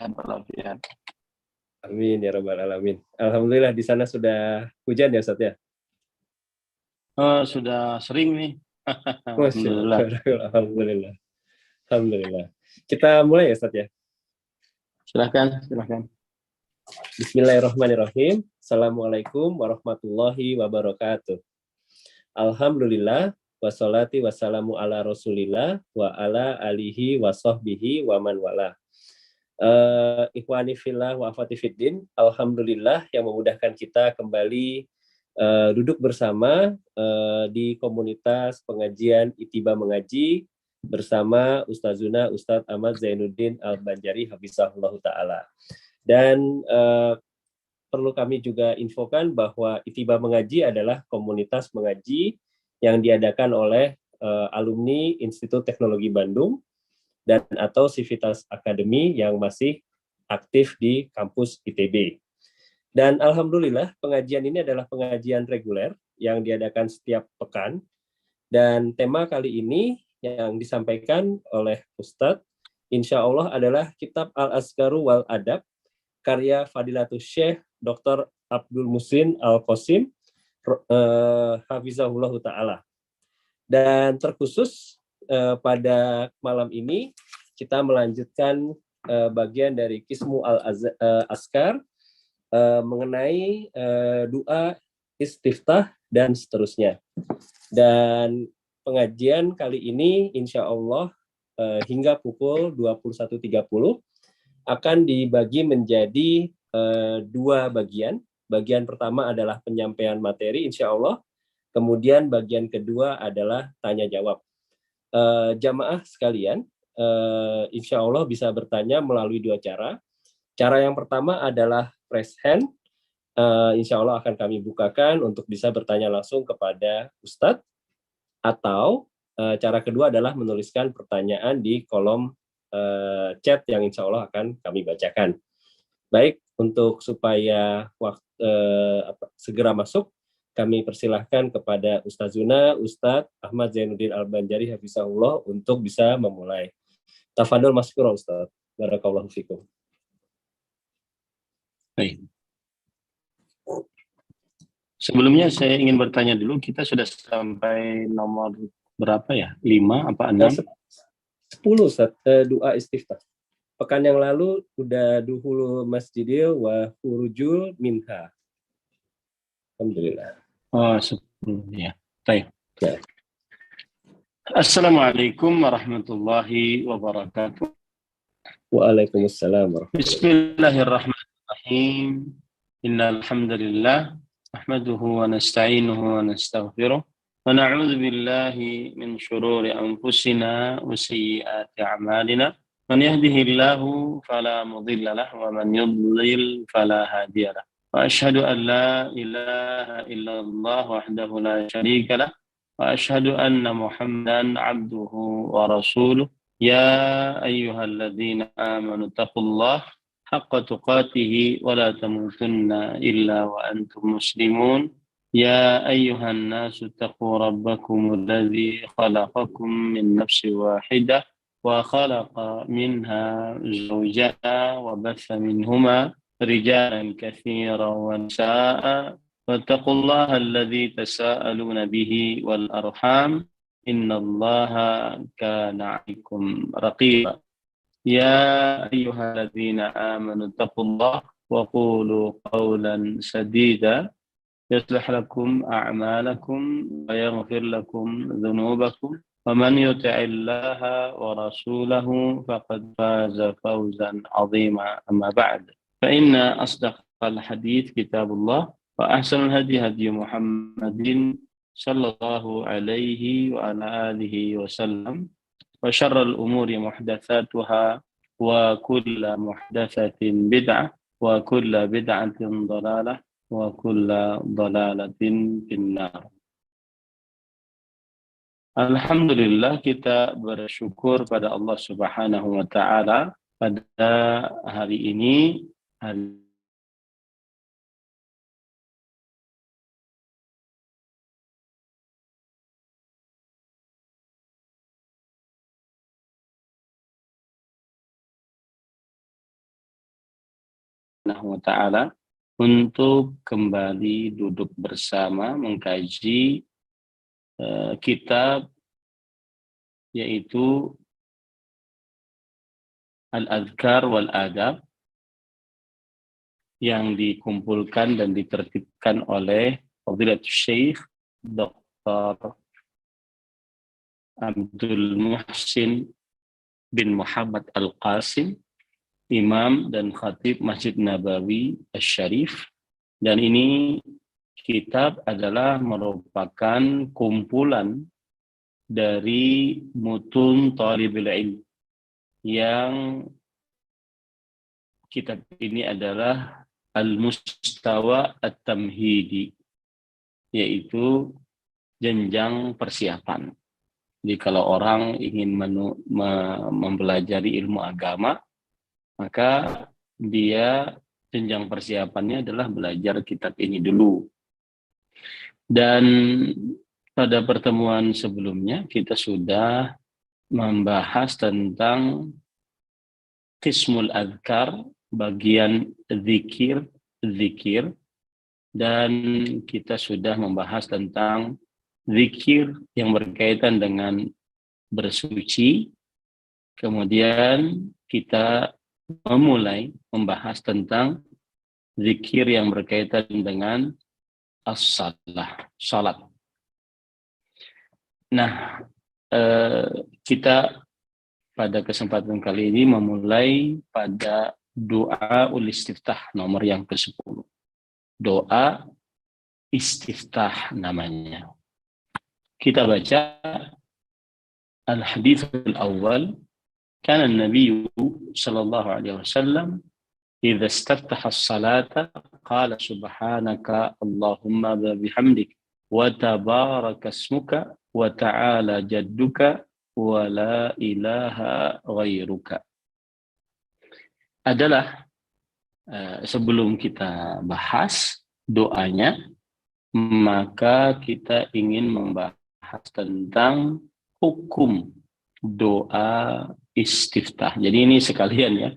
sehat walafiat. Amin ya rabbal alamin. Alhamdulillah di sana sudah hujan ya Ustaz ya? Sudah sering nih. Alhamdulillah. Alhamdulillah. Alhamdulillah. Kita mulai ya Ustaz ya? Silahkan. Bismillahirrahmanirrahim. Assalamualaikum warahmatullahi wabarakatuh. Alhamdulillah. Wassalati wassalamu ala rasulillah wa ala alihi wa sahbihi wa man wala. Ikhwani fillah wa akhwati fiddin, alhamdulillah yang memudahkan kita kembali duduk bersama di komunitas pengajian Itiba Mengaji bersama Ustazuna Ustadz Ahmad Zainuddin Al-Banjari hafizahullah ta'ala. Dan perlu kami juga infokan bahwa Itiba Mengaji adalah komunitas mengaji yang diadakan oleh alumni Institut Teknologi Bandung dan atau Civitas Academy yang masih aktif di kampus ITB. Dan alhamdulillah pengajian ini adalah pengajian reguler yang diadakan setiap pekan. Dan tema kali ini yang disampaikan oleh Ustadz, insya Allah adalah Kitab Al-Azkaru wal Adab, karya Fadilatul Syekh Dr. Abdul Muhsin Al-Qasim, hafizahullah ta'ala. Dan terkhusus pada malam ini kita melanjutkan bagian dari Qismu Al-Azkar mengenai doa istiftah dan seterusnya. Dan pengajian kali ini insya Allah hingga pukul 21.30 akan dibagi menjadi dua bagian. Bagian pertama adalah penyampaian materi insya Allah. Kemudian bagian kedua adalah tanya jawab. Jamaah sekalian, insya Allah bisa bertanya melalui dua cara. Cara yang pertama adalah raise hand. Insya Allah akan kami bukakan untuk bisa bertanya langsung kepada Ustadz. Atau cara kedua adalah menuliskan pertanyaan di kolom chat yang insya Allah akan kami bacakan. Baik, untuk supaya segera masuk, kami persilahkan kepada Ustazuna Ustadz Ahmad Zainuddin Al-Banjari hafizahullah untuk bisa memulai. Tafadhol masykur Ustadz. Barakallahu fikum. Baik. Sebelumnya saya ingin bertanya dulu, kita sudah sampai nomor berapa ya? 5 apa 6? 10 Ustaz, doa istiftah. Pekan yang lalu udah duhulu masjidil wa hurujul minha. Alhamdulillah. Oh, 10 ya. Baik. Ya. Assalamualaikum warahmatullahi wabarakatuh. Waalaikumsalam warahmatullahi wabarakatuh. Bismillahirrahmanirrahim. Innal hamdalillah nahmaduhu wa nasta'inuhu wa nastaghfiruh wa na'udzu billahi min shururi anfusina wa sayyiati a'malina. Man yahdihillahu fala mudilla lahu wa man yudlil fala hadiya lahu. Wa asyhadu an la ilaha illallah wahdahu la syarika lah wa asyhadu anna Muhammadan 'abduhu wa rasuluh. Ya ayyuhalladzina amanu taqullaha haqqa tuqatih wa la tamutunna illa wa antum muslimun. Ya ayyuhan nasu taqu rabbakum alladzi khalaqakum min nafsin wahidah wa khalaqa minha zawjaha wa batha minhuma rijalan katsiran wa nisaa'a wattaqullaha alladzi tasaaluna bihi wal arham innallaha kana 'alaikum raqiba. Ya ayyuhalladzina amanu taqullaha wa qulu qawlan sadida yuslih lakum a'malakum wa yaghfir lakum dhunubakum wa man yuti'illaha wa rasulahu faqad faza fawzan 'azima. Amma ba'd. Fa inna asdaqal hadits kitabullah wa ahsanul hadi hadi Muhammadin sallallahu alaihi wa ala alihi wasallam. Wa syarrul umuri muhdatsatuha wa kullu muhdatsatin bid'ah wa kullu bid'atin dhalalah wa kullu dhalalatin finnar. Alhamdulillah, kita bersyukur pada Allah Subhanahu wa taala pada hari ini, hari wa ta'ala untuk kembali duduk bersama mengkaji kitab yaitu Al-Adhkar wal Adab yang dikumpulkan dan ditertibkan oleh Fadilatul Syekh Dr. Abdul Muhsin bin Muhammad Al-Qasim, Imam dan Khatib Masjid Nabawi Asy-Syarif. Dan ini kitab adalah merupakan kumpulan dari mutun Thalibul Ilm, yang kitab ini adalah Al-Mustawa At-Tamhidi, yaitu jenjang persiapan. Jadi kalau orang ingin mempelajari ilmu agama, maka dia jenjang persiapannya adalah belajar kitab ini dulu. Dan pada pertemuan sebelumnya kita sudah membahas tentang Qismul Adhkar, bagian zikir, dan kita sudah membahas tentang zikir yang berkaitan dengan bersuci. Kemudian kita memulai membahas tentang zikir yang berkaitan dengan salat. Nah, kita pada kesempatan kali ini memulai pada doa ul-istiftah nomor yang ke-10. Doa istiftah namanya. Kita baca al-hadits al-awwal. Kana an-nabiy sallallahu alaihi wasallam idza istaftaha as-salata qala subhanaka Allahumma bihamdik wa tabaraka ismuka wa ta'ala jadduka wa la ilaha ghairuka. Adalah sebelum kita bahas doanya, maka kita ingin membahas tentang hukum doa istiftah. Jadi ini sekalian ya,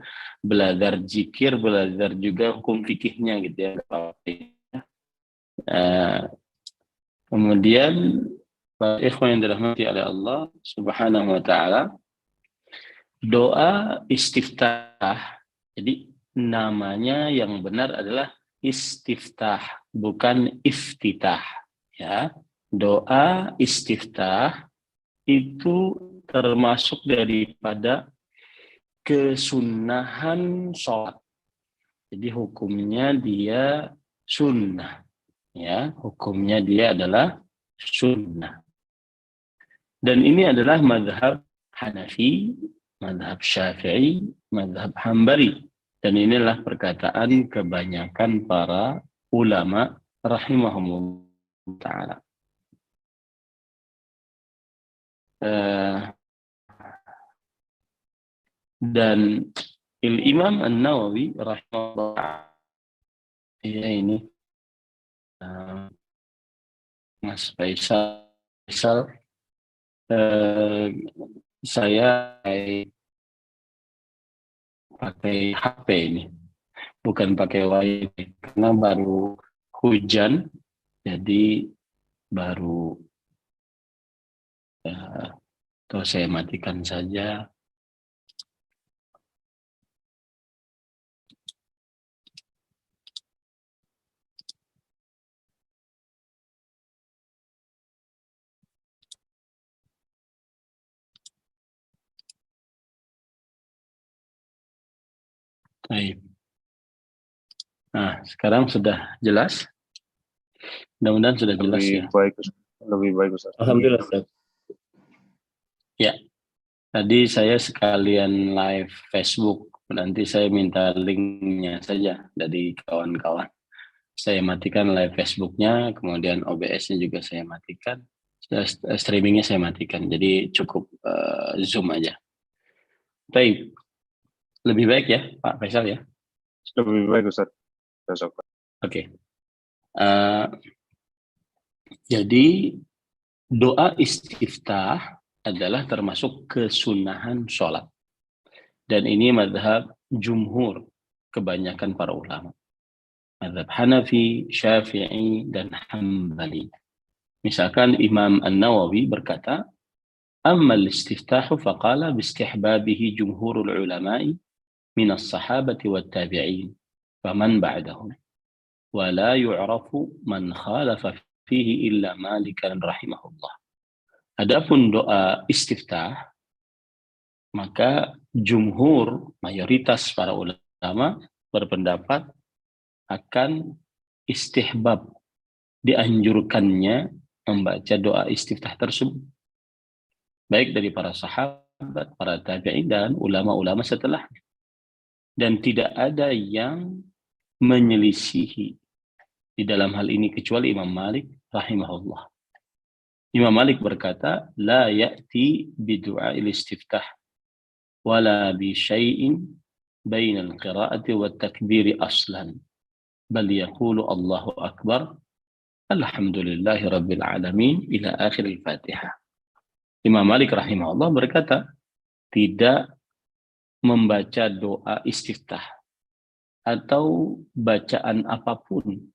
belajar zikir, belajar juga hukum fikihnya gitu ya. Kemudian para ikhwan yang dirahmati oleh Allah Subhanahu wa taala, doa istiftah. Jadi namanya yang benar adalah istiftah, bukan iftitah ya. Doa istiftah itu termasuk daripada kesunahan sholat. Jadi hukumnya dia sunnah ya, hukumnya dia adalah sunnah. Dan ini adalah mazhab Hanafi, mazhab Syafi'i, mazhab Hambali. Dan inilah perkataan kebanyakan para ulama rahimahumullah ta'ala. Dan Imam An-Nawawi rahimahullah, ya ini Mas Faisal, saya pakai HP ini, bukan pakai wifi karena baru hujan, jadi baru atau saya matikan saja. Baik. Nah, sekarang sudah jelas? Mudah-mudahan sudah jelas ya. Lebih baik Ustaz. Alhamdulillah Ustaz. Ya. Tadi saya sekalian live Facebook. Nanti saya minta linknya saja dari kawan-kawan. Saya matikan live Facebooknya, kemudian OBS-nya juga saya matikan. Streamingnya saya matikan. Jadi cukup Zoom aja. Baik. Lebih baik ya, Pak Faisal ya? Lebih baik Ustaz. Oke. Jadi doa istiftah adalah termasuk kesunahan sholat. Dan ini mazhab jumhur kebanyakan para ulama. Mazhab Hanafi, Syafi'i, dan Hambali. Misalkan Imam An-Nawawi berkata, "Amma al-istiftahu faqala bistihbabihi jumhurul ulama'i min as-sahabati wat tabi'in faman ba'dahum wa la yu'rafu man khalafa fihi illa Malikan rahimahullah." Adapun doa istiftah, maka jumhur, mayoritas para ulama berpendapat akan istihbab, dianjurkannya membaca doa istiftah tersebut, baik dari para sahabat, para tabi'in, dan ulama-ulama setelahnya. Dan tidak ada yang menyelisihi di dalam hal ini kecuali Imam Malik rahimahullah. Imam Malik berkata, la ya'ti bidu'a'il istiftah wala bi syai'in bainal qira'ati wat takbiri aslan bal yaqulu Allahu akbar alhamdulillahi rabbil alamin ila akhir al-Fatihah. Imam Malik rahimahullah berkata, tidak membaca doa istiftah atau bacaan apapun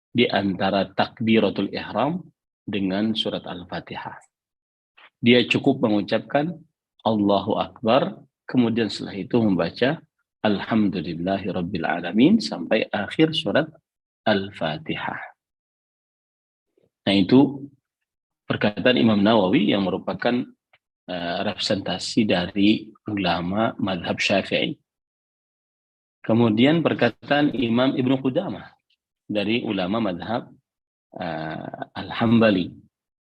di antara takbiratul ihram dengan surat Al-Fatihah. Dia cukup mengucapkan Allahu Akbar, kemudian setelah itu membaca Alhamdulillahi Rabbil Alamin sampai akhir surat Al-Fatihah. Nah, itu perkataan Imam Nawawi yang merupakan representasi dari ulama mazhab Syafi'i. Kemudian perkataan Imam Ibnu Qudamah dari ulama mazhab Al-Hambali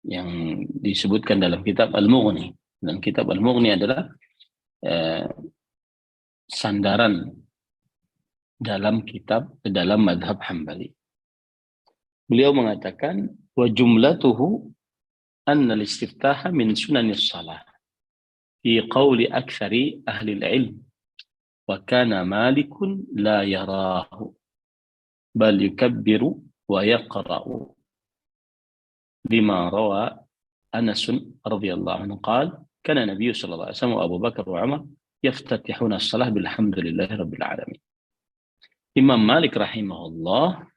yang disebutkan dalam kitab Al-Mughni. Dan kitab Al-Mughni adalah sandaran dalam mazhab Hambali. Beliau mengatakan, wa jumlatuhu anna al-istiftaha min sunanis salah fi qawli aktsari ahli al-ilm wa kana Malikun la yarahu bal yukabbiru wa yaqra'u bima rawa Anas radhiyallahu anhu qala kana Nabi sallallahu alaihi wasallam wa Abu Bakar wa Umar yaftatihuna as-salah bilhamdulillahi rabbil alamin. Imam Malik rahimahullah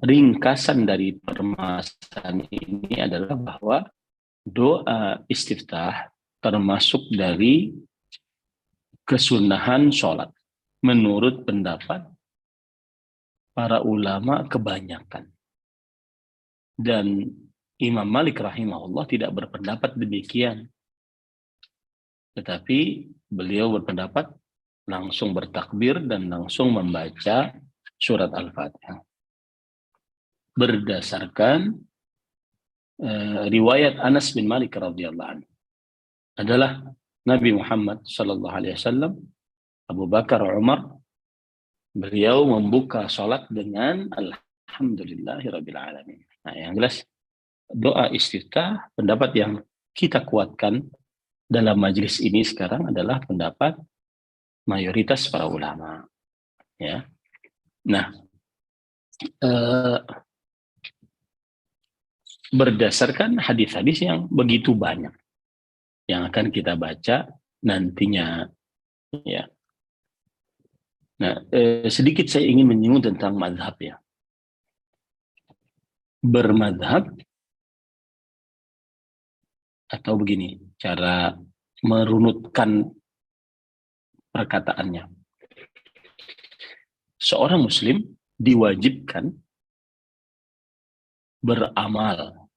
ringkasan dari permasalahan ini adalah bahwa doa istiftah termasuk dari kesunahan sholat menurut pendapat para ulama kebanyakan. Dan Imam Malik rahimahullah tidak berpendapat demikian. Tetapi beliau berpendapat langsung bertakbir dan langsung membaca surat Al-Fatihah. Berdasarkan riwayat Anas bin Malik radhiyallahu anhu, adalah Nabi Muhammad sallallahu alaihi wasallam, Abu Bakar, Umar, beliau membuka salat dengan alhamdulillahirabbil alamin. Nah, yang jelas doa istiftah, pendapat yang kita kuatkan dalam majelis ini sekarang adalah pendapat mayoritas para ulama, ya. Nah, berdasarkan hadis-hadis yang begitu banyak yang akan kita baca nantinya, ya. Nah, sedikit saya ingin menyinggung tentang mazhab, ya. Bermadhab atau begini cara merunutkan perkataannya. Seorang muslim diwajibkan beramal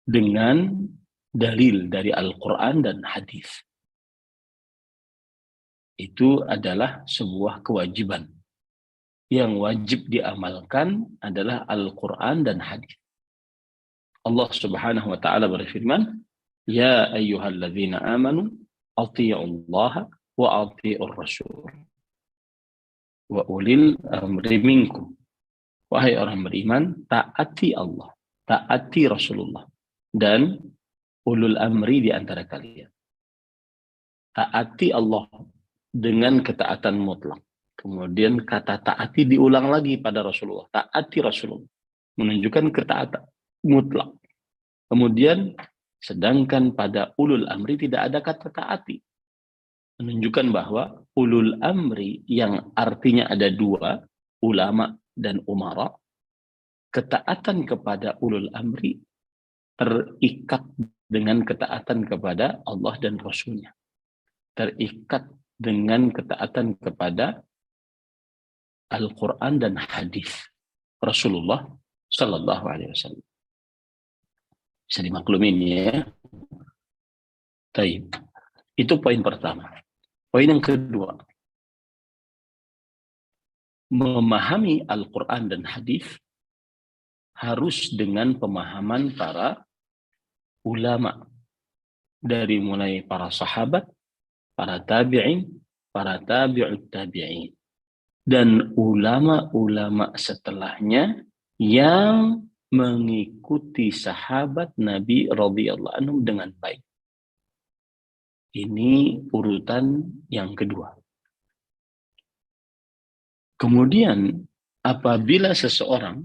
dengan dalil dari Al-Quran dan hadis. Itu adalah sebuah kewajiban. Yang wajib diamalkan adalah Al-Quran dan hadis. Allah Subhanahu wa ta'ala berfirman, ya ayyuhalladzina amanu athi'ullaha wa athi'ur rasul wa ulil amri minkum. Wahai orang beriman, taati Allah, taati Rasulullah, dan ulul amri di antara kalian. Taati Allah dengan ketaatan mutlak. Kemudian kata taati diulang lagi pada Rasulullah. Taati Rasulullah. Menunjukkan ketaatan mutlak. Kemudian sedangkan pada ulul amri tidak ada kata taati. menunjukkan bahwa ulul amri yang artinya ada dua, ulama dan umara, ketaatan kepada ulul amri terikat dengan ketaatan kepada Allah dan Rasul-Nya. Terikat dengan ketaatan kepada Al-Quran dan hadis Rasulullah Sallallahu Alaihi Wasallam. Bisa dimaklumin ya. Baik. Itu poin pertama. Poin yang kedua, memahami Al-Quran dan hadis harus dengan pemahaman para ulama, dari mulai para sahabat, para tabi'in, para tabi'ut tabi'in, dan ulama-ulama setelahnya yang mengikuti sahabat Nabi radhiyallahu anhum dengan baik. Ini urutan yang kedua. Kemudian apabila seseorang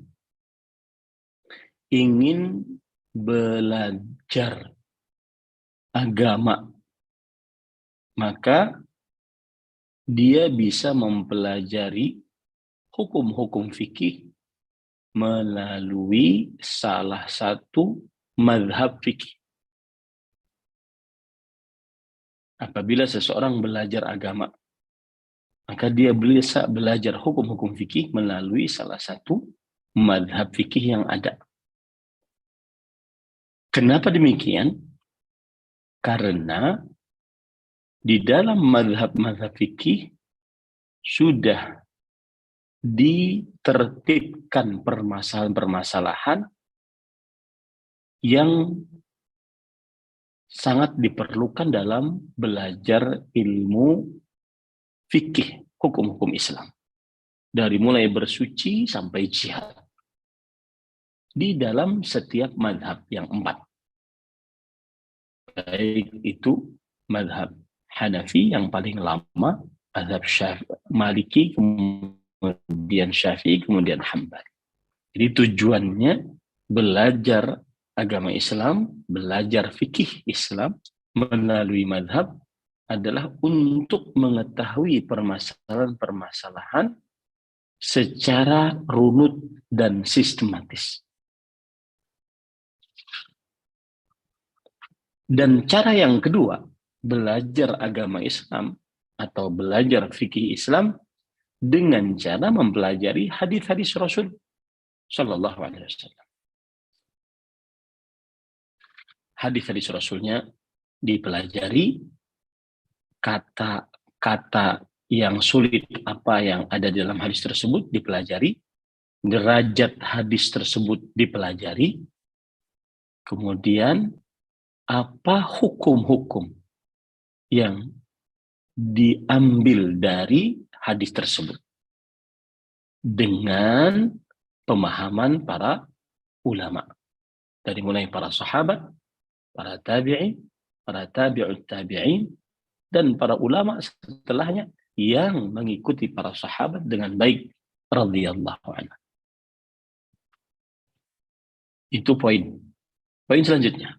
ingin belajar agama, maka dia bisa mempelajari hukum-hukum fikih melalui salah satu mazhab fikih. Apabila seseorang belajar agama, maka dia bisa belajar hukum-hukum fikih melalui salah satu mazhab fikih yang ada. Kenapa demikian? Karena di dalam mazhab-mazhab fikih sudah ditertibkan permasalahan-permasalahan yang sangat diperlukan dalam belajar ilmu fikih, hukum-hukum Islam. Dari mulai bersuci sampai jihad. Di dalam setiap mazhab yang 4. Baik itu mazhab Hanafi yang paling lama, mazhab Maliki, kemudian Syafi'i, kemudian Hambali. Jadi tujuannya belajar agama Islam, belajar fikih Islam melalui mazhab adalah untuk mengetahui permasalahan-permasalahan secara runut dan sistematis. Dan cara yang kedua, belajar agama Islam atau belajar fikih Islam dengan cara mempelajari hadis-hadis Rasul Sallallahu Alaihi Wasallam. Hadis-hadis Rasulnya dipelajari, kata-kata yang sulit apa yang ada di dalam hadis tersebut dipelajari, derajat hadis tersebut dipelajari, kemudian apa hukum-hukum yang diambil dari hadis tersebut dengan pemahaman para ulama, dari mulai para sahabat, para tabi'in, para tabi'ut tabi'in, dan para ulama setelahnya yang mengikuti para sahabat dengan baik radhiyallahu anhu. Itu poin. Poin selanjutnya.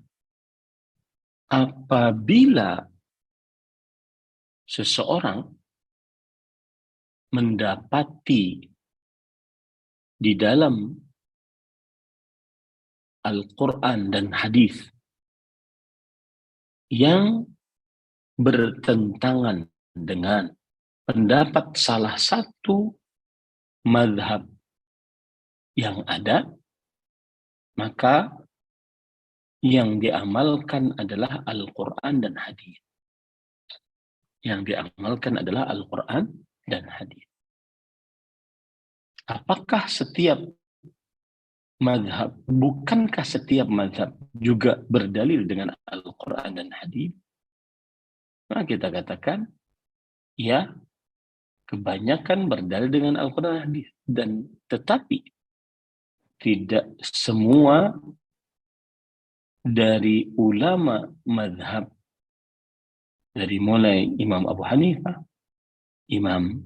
Apabila seseorang mendapati di dalam Al-Quran dan hadis yang bertentangan dengan pendapat salah satu mazhab yang ada, maka yang diamalkan adalah Al-Quran dan hadis. Yang diamalkan adalah Al-Quran dan hadis. Apakah setiap mazhab, bukankah setiap mazhab juga berdalil dengan Al-Quran dan hadis? Nah, kita katakan, ya, kebanyakan berdalil dengan Al-Quran dan hadis. Dan tetapi tidak semua dari ulama mazhab, dari mulai Imam Abu Hanifah, Imam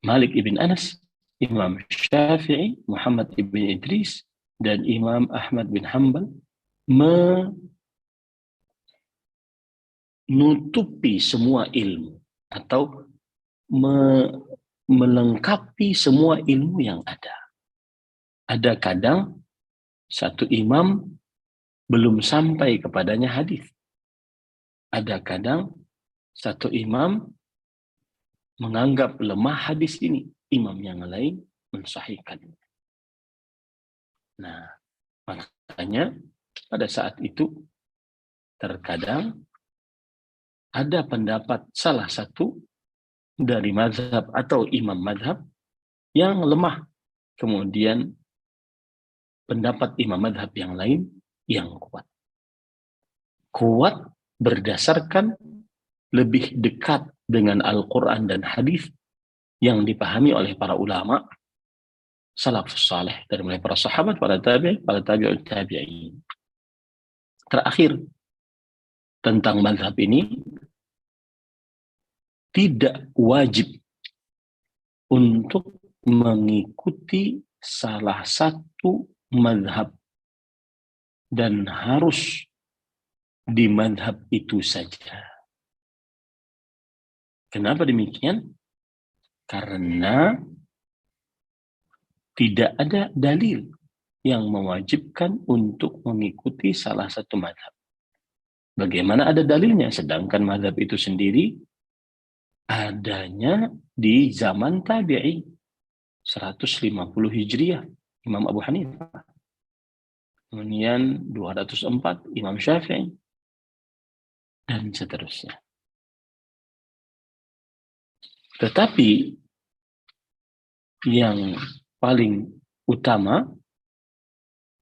Malik ibn Anas, Imam Syafi'i, Muhammad ibn Idris, dan Imam Ahmad bin Hanbal menutupi semua ilmu atau melengkapi semua ilmu yang ada. Ada kadang satu imam belum sampai kepadanya hadis. Ada kadang satu imam menganggap lemah hadis ini, imam yang lain mensahihkan. Nah, makanya pada saat itu terkadang ada pendapat salah satu dari mazhab atau imam mazhab yang lemah. Kemudian pendapat imam mazhab yang lain yang kuat. Kuat berdasarkan lebih dekat dengan Al-Quran dan hadis yang dipahami oleh para ulama salafus saleh, dari mulai para sahabat, para tabi'in, para tabi'ut tabi'in. Terakhir, tentang mazhab ini, tidak wajib untuk mengikuti salah satu mazhab dan harus di mazhab itu saja. Kenapa demikian? Karena tidak ada dalil yang mewajibkan untuk mengikuti salah satu mazhab. Bagaimana ada dalilnya? Sedangkan mazhab itu sendiri adanya di zaman tabi'i 150 Hijriah Imam Abu Hanifah, kemudian 204 Imam Syafi'i, dan seterusnya. Tetapi yang paling utama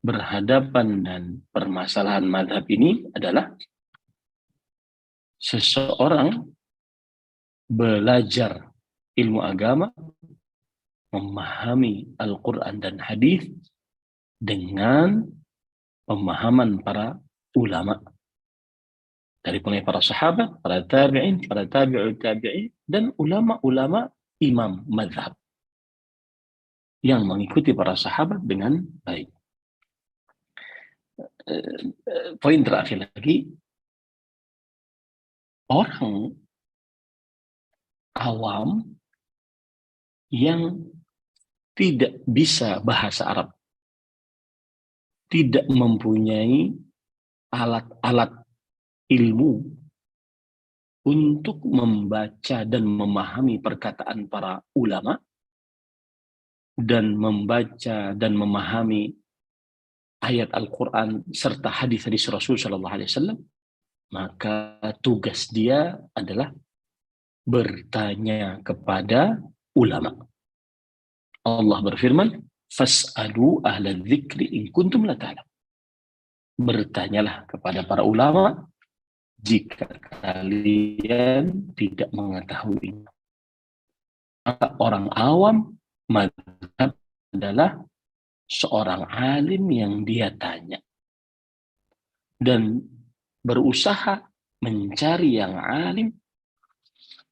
berhadapan dan permasalahan mazhab ini adalah seseorang belajar ilmu agama, memahami Al-Quran dan hadis dengan pemahaman para ulama. Dari mulai para sahabat, para tabi'in, para tabi'ut tabi'in, dan ulama-ulama imam mazhab yang mengikuti para sahabat dengan baik. Poin terakhir lagi, orang awam yang tidak bisa bahasa Arab, tidak mempunyai alat-alat ilmu untuk membaca dan memahami perkataan para ulama dan membaca dan memahami ayat Al-Quran serta hadis-hadis Rasul Shallallahu Alaihi Wasallam, maka tugas dia adalah bertanya kepada ulama. Allah berfirman, "Fas'alu ahla dzikri in kuntum la ta'lam." Bertanyalah kepada para ulama jika kalian tidak mengetahui. Maka orang awam mazhab adalah seorang alim yang dia tanya dan berusaha mencari yang alim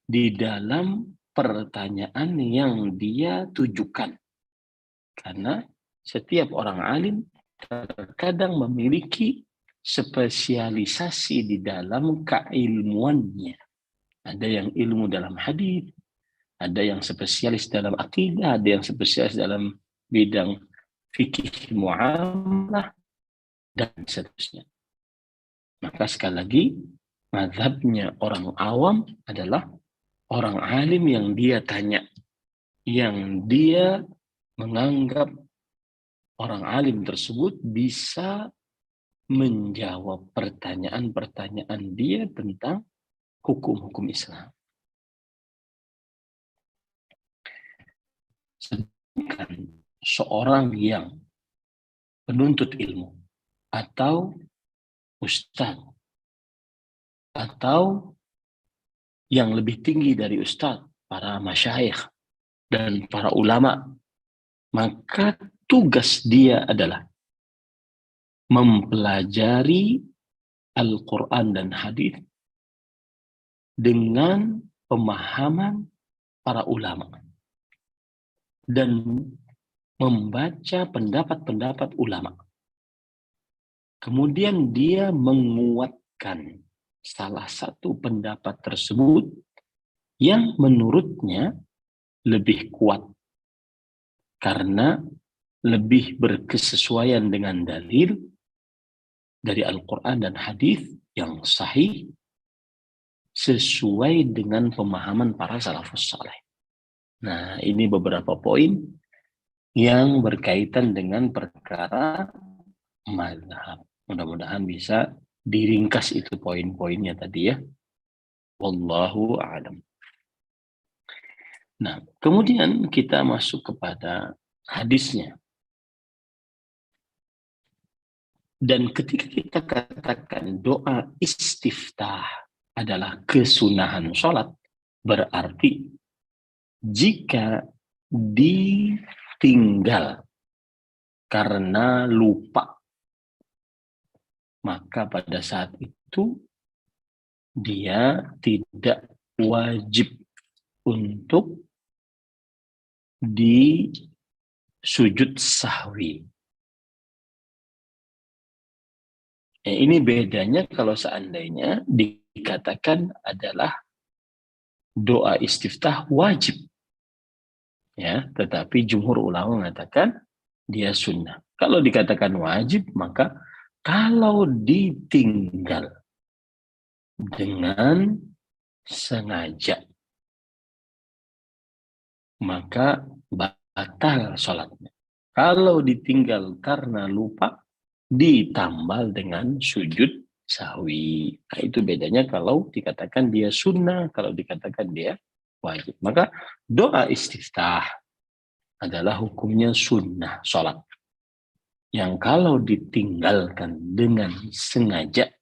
di dalam pertanyaan yang dia tujukan. Karena setiap orang alim terkadang memiliki spesialisasi di dalam keilmuannya. Ada yang ilmu dalam hadis, ada yang spesialis dalam akidah, ada yang spesialis dalam bidang fikih muamalah, dan seterusnya. Maka sekali lagi, mazhabnya orang awam adalah orang alim yang dia tanya, yang dia menganggap orang alim tersebut bisa menjawab pertanyaan-pertanyaan dia tentang hukum-hukum Islam. Sedangkan seorang yang penuntut ilmu atau ustadz atau yang lebih tinggi dari ustadz, para masyayikh dan para ulama, maka tugas dia adalah mempelajari Al-Quran dan hadis dengan pemahaman para ulama dan membaca pendapat-pendapat ulama. Kemudian dia menguatkan salah satu pendapat tersebut yang menurutnya lebih kuat karena lebih berkesesuaian dengan dalil dari Al-Quran dan hadis yang sahih sesuai dengan pemahaman para salafus saleh. Nah, ini beberapa poin yang berkaitan dengan perkara mazhab. Mudah-mudahan bisa diringkas itu poin-poinnya tadi ya. Wallahu a'lam. Nah, kemudian kita masuk kepada hadisnya. Dan ketika kita katakan doa istiftah adalah kesunahan sholat, berarti jika ditinggal karena lupa, maka pada saat itu dia tidak wajib untuk di sujud sahwi. Ini bedanya kalau seandainya dikatakan adalah doa istiftah wajib. Ya, tetapi jumhur ulama mengatakan dia sunnah. Kalau dikatakan wajib, maka kalau ditinggal dengan sengaja, maka batal sholatnya. Kalau ditinggal karena lupa, ditambal dengan sujud sahwi. Nah, itu bedanya kalau dikatakan dia sunnah, kalau dikatakan dia wajib. Maka doa istiftah adalah hukumnya sunnah sholat. Yang kalau ditinggalkan dengan sengaja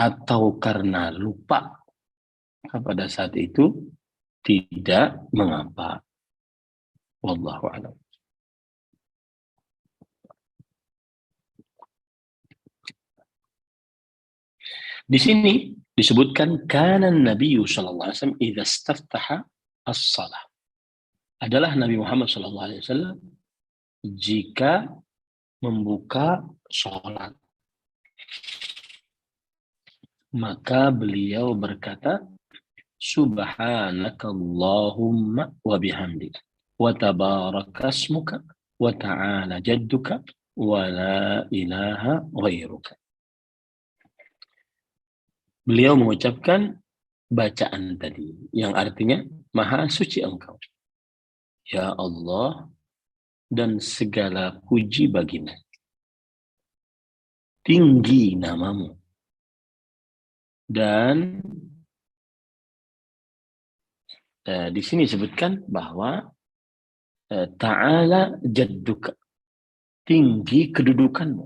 atau karena lupa, pada saat itu tidak mengapa. Wallahu a'lam. Di sini disebutkan kanan Nabi sallallahu alaihi wasallam idza istaftaha as-shalah. Adalah Nabi Muhammad sallallahu alaihi wasallam jika membuka salat, maka beliau berkata subhanakallahumma wa bihamdika wa tabarakasmuka wa ta'ala jadduka wa la ilaha ghairuka. Beliau mengucapkan bacaan tadi yang artinya maha suci engkau ya Allah dan segala puji bagimu, tinggi namamu, dan di sini disebutkan bahwa ta'ala jadduka, tinggi kedudukanmu,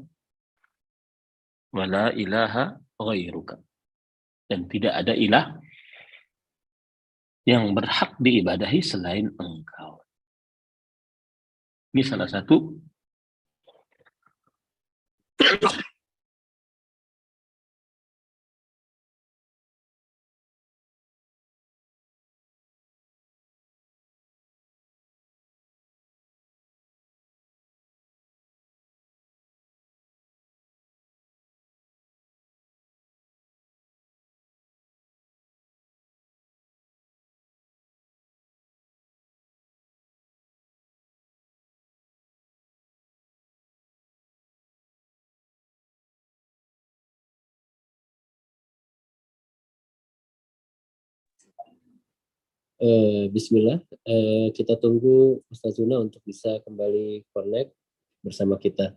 wala ilaha ghairuka, dan tidak ada ilah yang berhak diibadahi selain engkau. Ini salah satu Bismillah, kita tunggu Ustaz Zuna untuk bisa kembali connect bersama kita.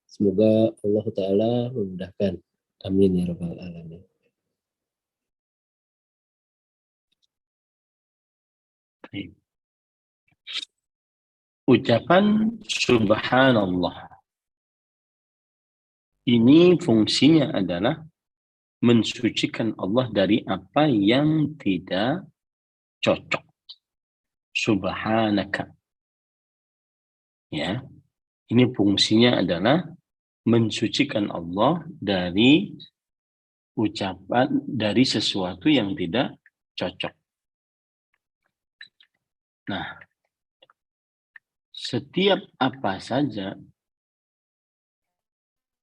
Semoga Allah Ta'ala memudahkan. Amin ya Rabbal Alamin. ucapan subhanallah. Ini fungsinya adalah mensucikan Allah dari apa yang tidak cocok. Subhanaka. Ya. Ini fungsinya adalah mensucikan Allah dari ucapan, dari sesuatu yang tidak cocok. Nah, setiap apa saja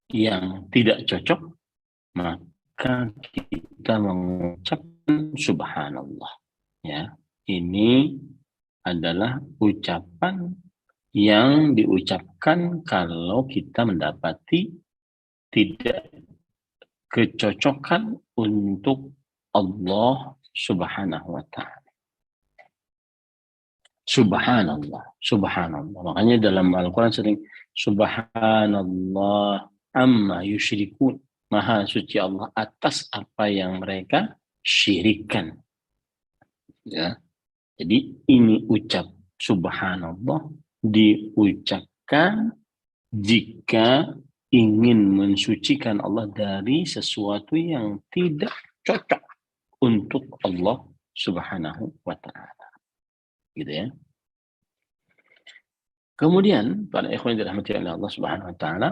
yang tidak cocok maka kita mengucapkan subhanallah. Ya, ini adalah ucapan yang diucapkan kalau kita mendapati tidak kecocokan untuk Allah Subhanahu wa ta'ala. Subhanallah, subhanallah. Makanya dalam Al-Quran sering subhanallah amma yusyrikun. Maha suci Allah atas apa yang mereka syirikan. Ya. Jadi ini ucap subhanallah diucapkan jika ingin mensucikan Allah dari sesuatu yang tidak cocok untuk Allah Subhanahu wa ta'ala. Gitu ya. Kemudian para ikhwan yang dirahmati oleh Allah Subhanahu wa ta'ala,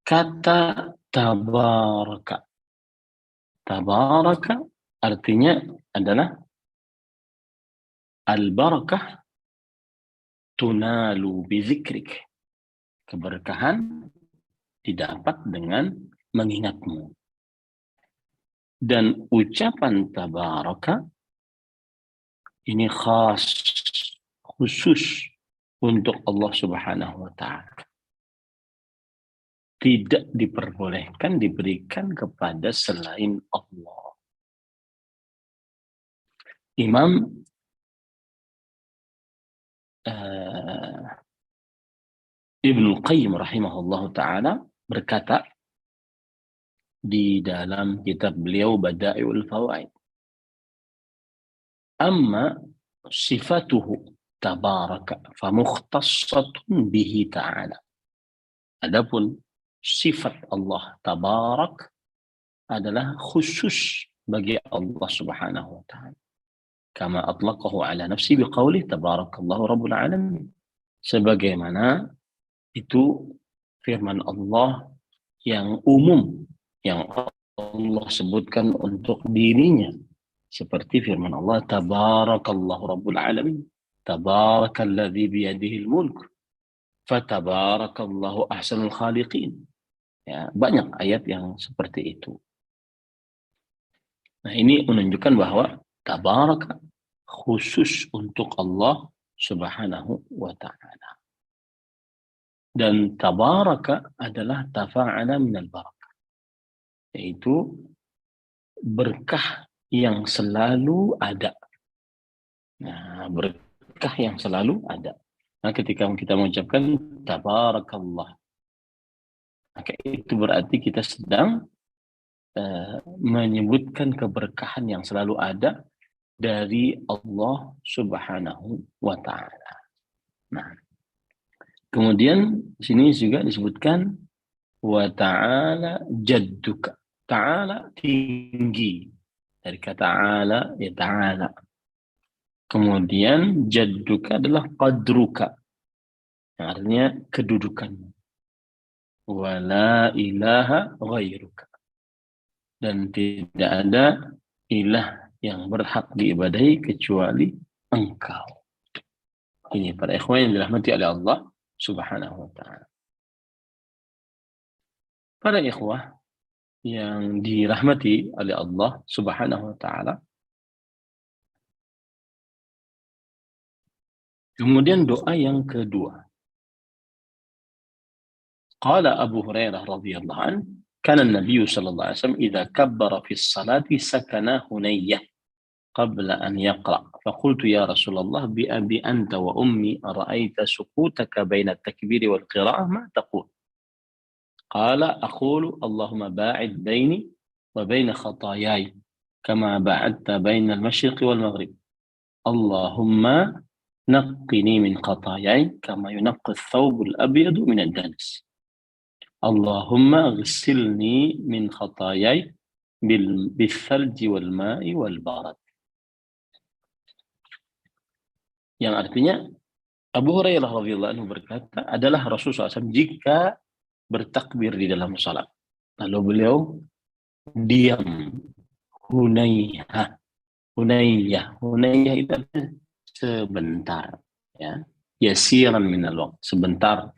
kata tabaraka. Tabaraka artinya adalah al-barakah tunalu bizikrik. Keberkahan didapat dengan mengingatmu. Dan ucapan tabaraka ini khas, khusus untuk Allah Subhanahu wa ta'ala. Tidak diperbolehkan diberikan kepada selain Allah. Imam Ibnu Qayyim rahimahullah ta'ala berkata di dalam kitab beliau Bada'iul Fawaid, amma sifatuhu tabaraka famukhtassatun bihi ta'ala. Adapun sifat Allah tabarak adalah khusus bagi Allah Subhanahu wa ta'ala. Kama atlaqahu ala nafsi biqaulih tabarakallahu rabbul alamin. Sebagaimana itu firman Allah yang umum yang Allah sebutkan untuk dirinya, seperti firman Allah tabarakallahu rabbul alamin, tabarakalladzi biyadihil mulk, fatabarakallahu ahsanul khaliqin. Ya, banyak ayat yang seperti itu. Nah, ini menunjukkan bahwa tabaraka khusus untuk Allah Subhanahu wa ta'ala. Dan tabaraka adalah tafa'ala minal barakah, yaitu berkah yang selalu ada. Nah, berkah yang selalu ada. Nah, ketika kita mengucapkan tabarakallah, maka itu berarti kita sedang menyebutkan keberkahan yang selalu ada dari Allah Subhanahu wa ta'ala. Nah, kemudian di sini juga disebutkan wa ta'ala jadduka. Ta'ala tinggi. Dari kata ta'ala ya ta'ala. Kemudian jadduka adalah qadruka. Artinya kedudukanmu. Wa la ilaha ghairuka. Dan tidak ada ilah yang berhak diibadahi kecuali engkau. Ini para ikhwan yang dirahmati oleh Allah Subhanahu wa ta'ala. Para ikhwah yang dirahmati oleh Allah Subhanahu wa ta'ala, kemudian doa yang kedua. Qala Abu Hurairah radhiyallahu anhu, kana an-nabiy sallallahu alaihi wasallam idza kabbara fi as-salati sakana hunayyah qabla an yaqra. Faqultu ya Rasulullah bi abi anta wa ummi ara'aita sukutaka baina at-takbir wal qira'ah ma taqul? Qala aqulu Allahumma ba'id baini wa baina khataayai kama ba'adta baina al-masyriq wal maghrib. Allahumma naqqini min khataayai kama yunqqa ath-thawb al-abyad min ad-danas. Allahumma ghsilni min khataayai bil-thalji wal ma'i wal barad. Yang artinya Abu Hurairah radhiyallahu anhu berkata adalah Rasulullah SAW jika bertakbir di dalam salat, lalu beliau diam, hunayyah itu sebentar, ya, yasiran minal waqt, sebentar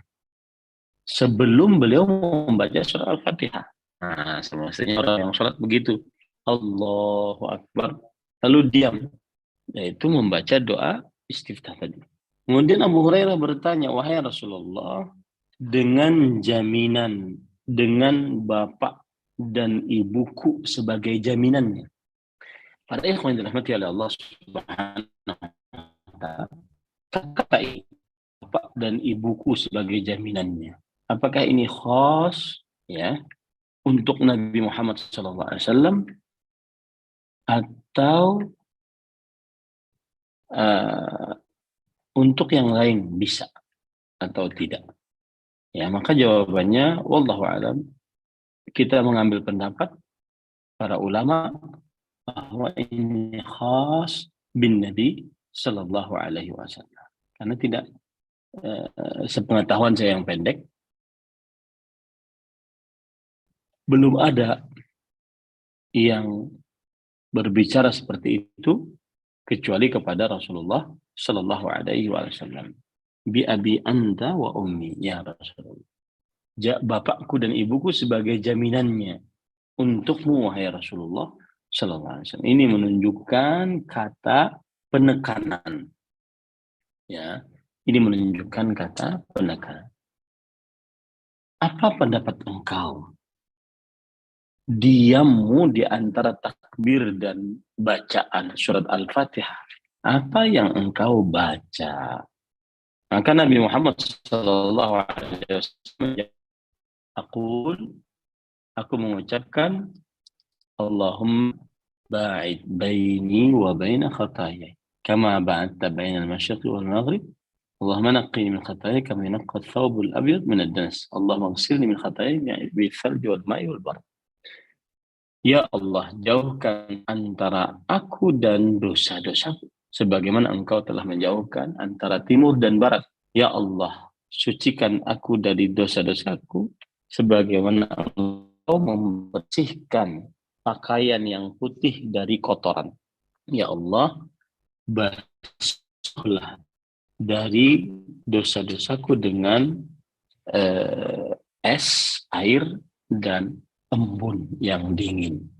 sebelum beliau membaca surah Al-Fatihah. Nah, semestinya orang yang sholat begitu. Allahu Akbar. Lalu diam. Yaitu membaca doa istiftah tadi. Kemudian Abu Hurairah bertanya, wahai Rasulullah, dengan jaminan, dengan bapak dan ibuku sebagai jaminannya. Para ikhwan yang dirahmati oleh Allah Subhanahu wa taala, kata bapak dan ibuku sebagai jaminannya. Apakah ini khas ya untuk Nabi Muhammad SAW atau untuk yang lain bisa atau tidak? Ya, maka jawabannya wallahu alam, kita mengambil pendapat para ulama bahwa ini khas bin Nabi Sallallahu Alaihi Wasallam. Karena tidak sepengetahuan saya yang pendek, belum ada yang berbicara seperti itu kecuali kepada Rasulullah Sallallahu Alaihi Wasallam. Bi abi anta wa ummi ya Rasulullah. Bapakku dan ibuku sebagai jaminannya untukmu wahai Rasulullah Sallallahu Alaihi Wasallam. Ini menunjukkan kata penekanan. Ya, ini menunjukkan kata penekanan. Apa pendapat engkau? Diammu di antara takbir dan bacaan surat Al-Fatihah. Apa yang engkau baca? Maka Nabi Muhammad Sallallahu Alaihi Wasallam aku mengucapkan Allahumma ba'id baini wa baina khatayai kama ba'adta baina al-masyriqi wal maghrib Allahumma naqqini min khatayai kama yanqqa ath-thawb al-abyad min ad-danas Allahumma ighsilni min khatayai bil-thalji wal ma'i wal barad. Ya Allah, jauhkan antara aku dan dosa-dosaku sebagaimana engkau telah menjauhkan antara timur dan barat. Ya Allah, sucikan aku dari dosa-dosaku sebagaimana engkau membersihkan pakaian yang putih dari kotoran. Ya Allah, basuhlah dari dosa-dosaku dengan es, air, dan embun yang dingin.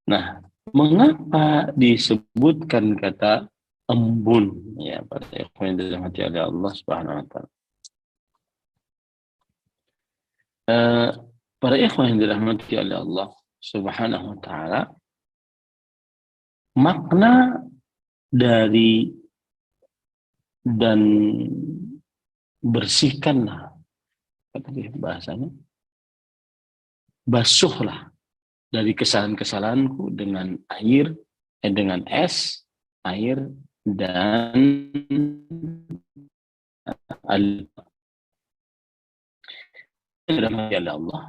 Nah, mengapa disebutkan kata embun ya pada ikhwan yang dirahmati oleh Allah Subhanahu wa taala? Para ikhwan yang dirahmati oleh Allah Subhanahu wa taala, makna dari dan bersihkanlah, kata bahasanya, basuhlah dari kesalahan-kesalahanku dengan air, dengan es, air, dan Allah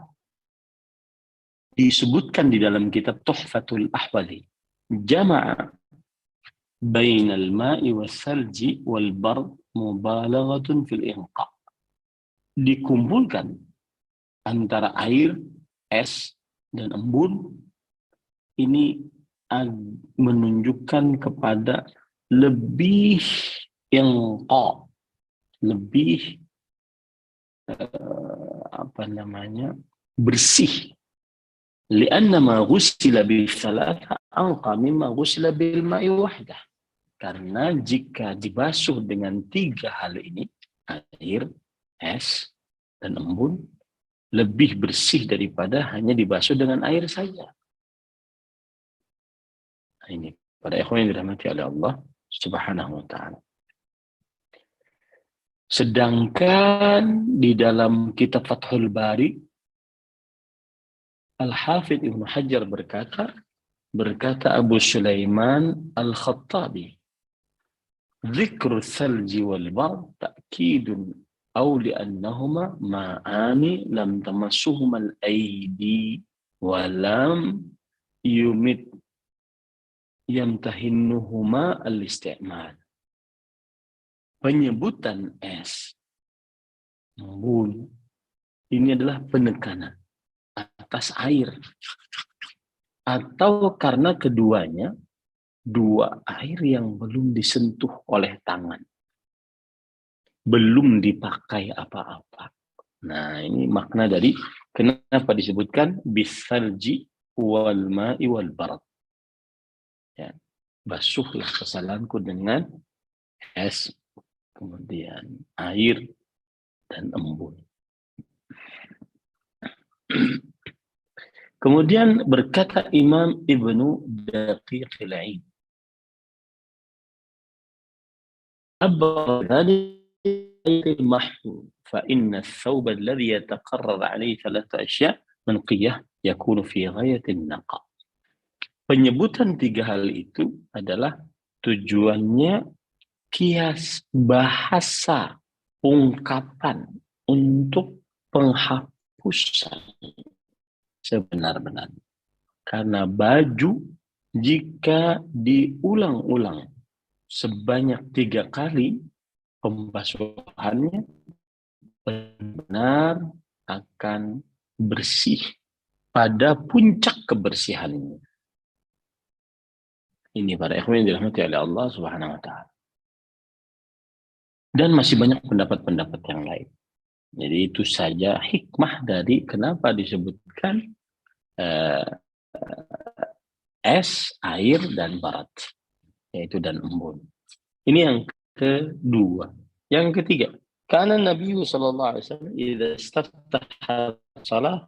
disebutkan di dalam kitab Tuhfatul Ahwali, jama'a bainal ma'i was-salji wal bard mubalaghatun fil inqa. Dikumpulkan antara air, es, dan embun, ini menunjukkan kepada lebih lebih bersih. Lianna ma ghusila bi thalatha anqa mimma ghusila bil ma'i wahdah. Karena jika dibasuh dengan 3 hal ini, air, es, dan embun, lebih bersih daripada hanya dibasuh dengan air saja. Nah, ini pada ikhwan yang dirahmati oleh Allah Subhanahu wa taala. Sedangkan di dalam kitab Fathul Bari, Al-Hafidh Ibnu Hajar berkata Abu Sulaiman Al-Khattabi, dzikru tsalji wal bard ta'kidun أو لأنهما معاني لم تمسهما الأيدي ولم يمتهنهما الاستعمال. Penyebutan es, embun, ini adalah penekanan atas air, atau karena keduanya dua air yang belum disentuh oleh tangan, belum dipakai apa-apa. Nah, ini makna dari Kenapa disebutkan bisalji wal ma'i wal barad? Ya, basuhlah kesalahanku dengan es, kemudian air dan embun. Kemudian berkata Imam Ibnu Daqiq al-Aid, أبرد ذلك المحفوظ فإن الثوب الذي يتقرر عليه ثلاثة أشياء منقية يكون في غاية النقاء. Penyebutan tiga hal itu adalah tujuannya kias bahasa ungkapan untuk penghapusan sebenar-benarnya. Karena baju jika diulang-ulang sebanyak 3 kali, pembasuhannya benar akan bersih pada puncak kebersihannya. Ini para ikhwan yang dirahmati oleh Allah Subhanahu wa taala. Dan masih banyak pendapat-pendapat yang lain. Jadi itu saja hikmah dari kenapa disebutkan es, air, dan barat, yaitu dan embun. Ini yang kedua. Yang ketiga, karena Nabi sallallahu alaihi wasallam idza istaftaha shalah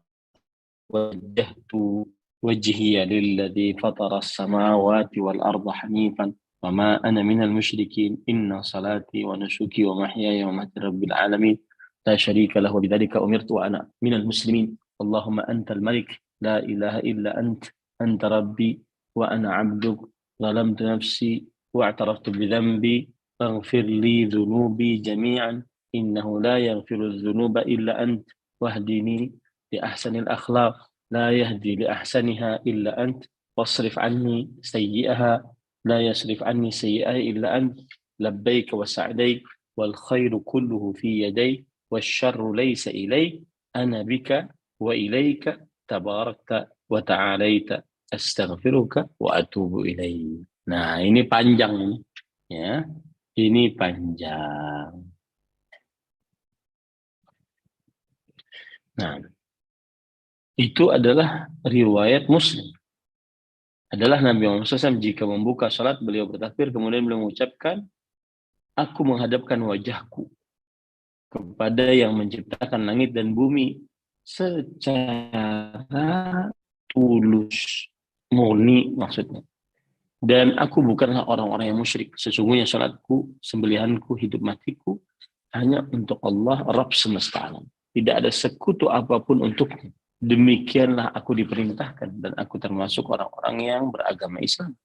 wajjahtu wajhiya lilladzi fatara as-samawati wal arda hanifan wa ma ana minal musyrikin inna salati wa nusuki wa mahyaya wa mamati rabbil alamin la syarika lahu bidzalika umirtu wa ana minal muslimin Allahumma antal malik la ilaha illa anta rabbi wa ana 'abduk zalamtu nafsi واعترفت بذنبي فاغفر لي ذنوبي جميعا إنه لا يغفر الذنوب إلا أنت واهدني لأحسن الأخلاق لا يهدي لأحسنها إلا أنت واصرف عني سيئها لا يصرف عني سيئها إلا أنت لبيك وسعديك والخير كله في يديك والشر ليس إليك أنا بك وإليك تباركت وتعاليت أستغفرك وأتوب إليك. Nah, ini panjang ini, ya. Ini panjang. Nah, itu adalah riwayat Muslim. Adalah Nabi Muhammad SAW jika membuka salat beliau bertakbir kemudian beliau mengucapkan, aku menghadapkan wajahku kepada yang menciptakan langit dan bumi secara tulus, murni maksudnya. Dan aku bukanlah orang-orang yang musyrik. Sesungguhnya salatku, sembelihanku, hidup matiku hanya untuk Allah, Rabb semesta alam. Tidak ada sekutu apapun untuknya. Demikianlah aku diperintahkan dan aku termasuk orang-orang yang beragama Islam.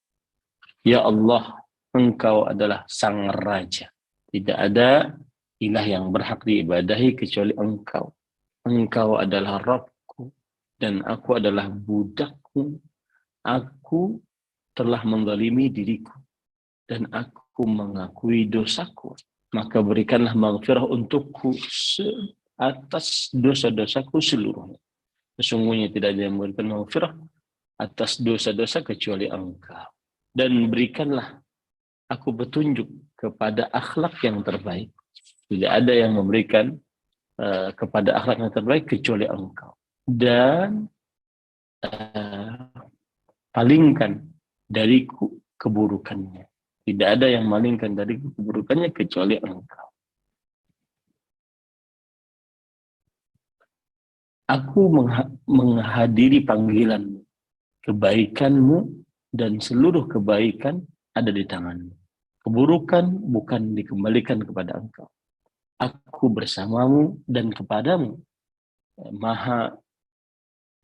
Ya Allah, Engkau adalah Sang Raja. Tidak ada ilah yang berhak diibadahi kecuali Engkau. Engkau adalah Rabbku dan aku adalah budakmu. Aku telah menzalimi diriku dan aku mengakui dosaku, maka berikanlah maghfirah untukku atas dosa-dosaku seluruhnya. Sesungguhnya tidak ada yang memberikan maghfirah atas dosa-dosa kecuali Engkau. Dan berikanlah aku petunjuk kepada akhlak yang terbaik. Tidak ada yang memberikan kepada akhlak yang terbaik kecuali Engkau. Dan palingkan dariku keburukannya. Tidak ada yang malingkan dariku keburukannya kecuali Engkau. Aku menghadiri panggilanmu. Kebaikanmu dan seluruh kebaikan ada di tanganmu. Keburukan bukan dikembalikan kepada Engkau. Aku bersamamu dan kepadamu. Maha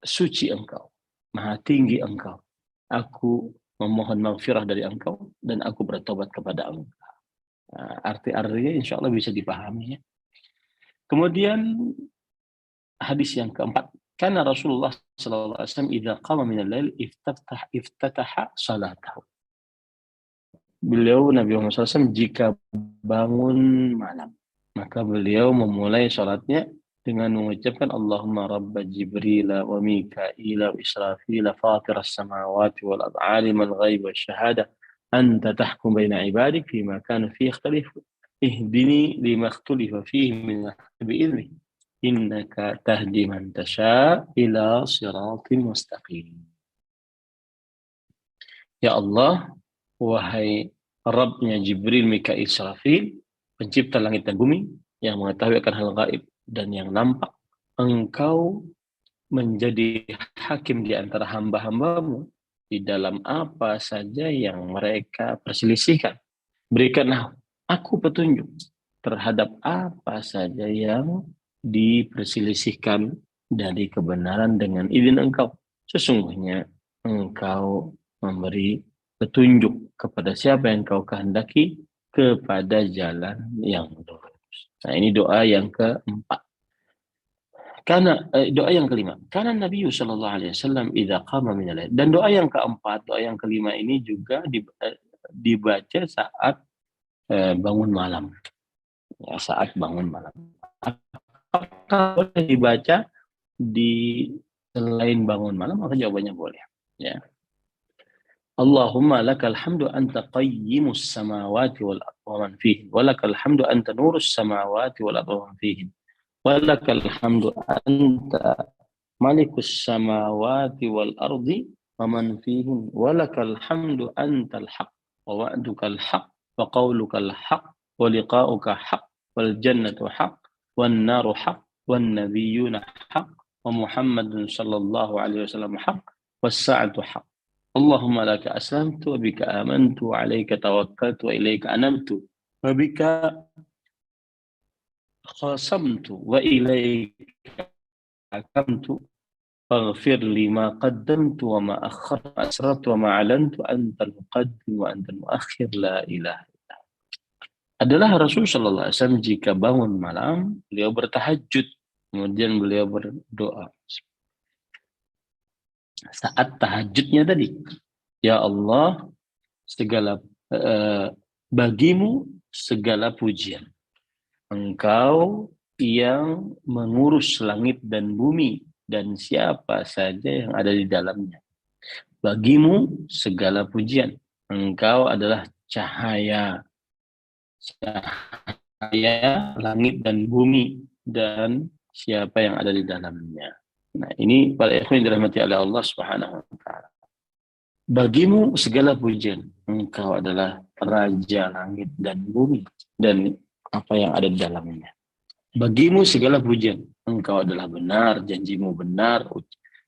suci Engkau. Maha tinggi Engkau. Aku memohon maghfirah dari Engkau dan aku bertobat kepada Engkau. Arti-artinya insya Allah bisa dipahami ya. Kemudian hadis yang keempat, karena Rasulullah sallallahu alaihi wasallam idza qama min al-lail iftataha salatahu. Beliau Nabi Muhammad SAW jika bangun malam, maka beliau memulai salatnya dengan mengucapkan Allahumma rabba Jibril wa Mika'il wa Israfil fatir as-samawati wal ardh alimul ghaib wasyahada anta tahkum baina ibadik fima kanu fihi yakhtalifun ihdini lima ikhtalafa fihi min bi'idhnik innaka tahdi man tasha ila siratin mustaqim. Ya Allah, wahai Rabbnya Jibril, Mikail, Israfil, pencipta langit dan bumi, yang mengetahui akan hal gaib dan yang nampak, Engkau menjadi hakim di antara hamba-hambamu di dalam apa saja yang mereka perselisihkan. Berikanlah aku petunjuk terhadap apa saja yang diperselisihkan dari kebenaran dengan izin Engkau. Sesungguhnya Engkau memberi petunjuk kepada siapa yang Engkau kehendaki kepada jalan yang lurus. Nah, ini doa yang keempat. Karena doa yang kelima, karena Nabi Sallallahu Alaihi Wasallam idza qama min al-lail. Dan doa yang keempat, doa yang kelima ini juga dibaca saat bangun malam. Ya, saat bangun malam. Apakah boleh dibaca di selain bangun malam? Maka jawabannya boleh. Ya. Allahumma lakal hamdu anta qayyimus samawati wal ardi wa man fihin, wa lakal hamdu anta nurus samawati wal ardi wa man fihin, wa lakal hamdu anta malikus samawati wal ardi wa man fihin, wa lakal hamdu antal haq wa wa'dukal haq wa qawlukal haq wa liqa'uka haq wal jannatu haq wan naru haq wan nabiyyuna haq wa Muhammadun sallallahu alaihi wasallam haq was sa'atu haq. Allahumma laka aslamtu wa bika amantu wa alayka tawakkaltu wa ilayka anabtu wa bika khasamtu wa ilayka hakamtu faghfir li ma qaddamtu wa ma akhartu asrartu wa ma alantu antal muqaddim wa antal muakhir la ilaha illa. Adalah Rasul sallallahu alaihi wasallam jika bangun malam beliau bertahajud, kemudian beliau berdoa. Saat tahajudnya tadi, ya Allah, segala bagimu segala pujian. Engkau yang mengurus langit dan bumi dan siapa saja yang ada di dalamnya. Bagimu segala pujian. Engkau adalah cahaya langit dan bumi dan siapa yang ada di dalamnya. Nah, ini para ikhwan yang dirahmati oleh Allah Subhanahu wa taala. Bagimu segala pujian, Engkau adalah raja langit dan bumi dan apa yang ada di dalamnya. Bagimu segala pujian, Engkau adalah benar, janjimu benar,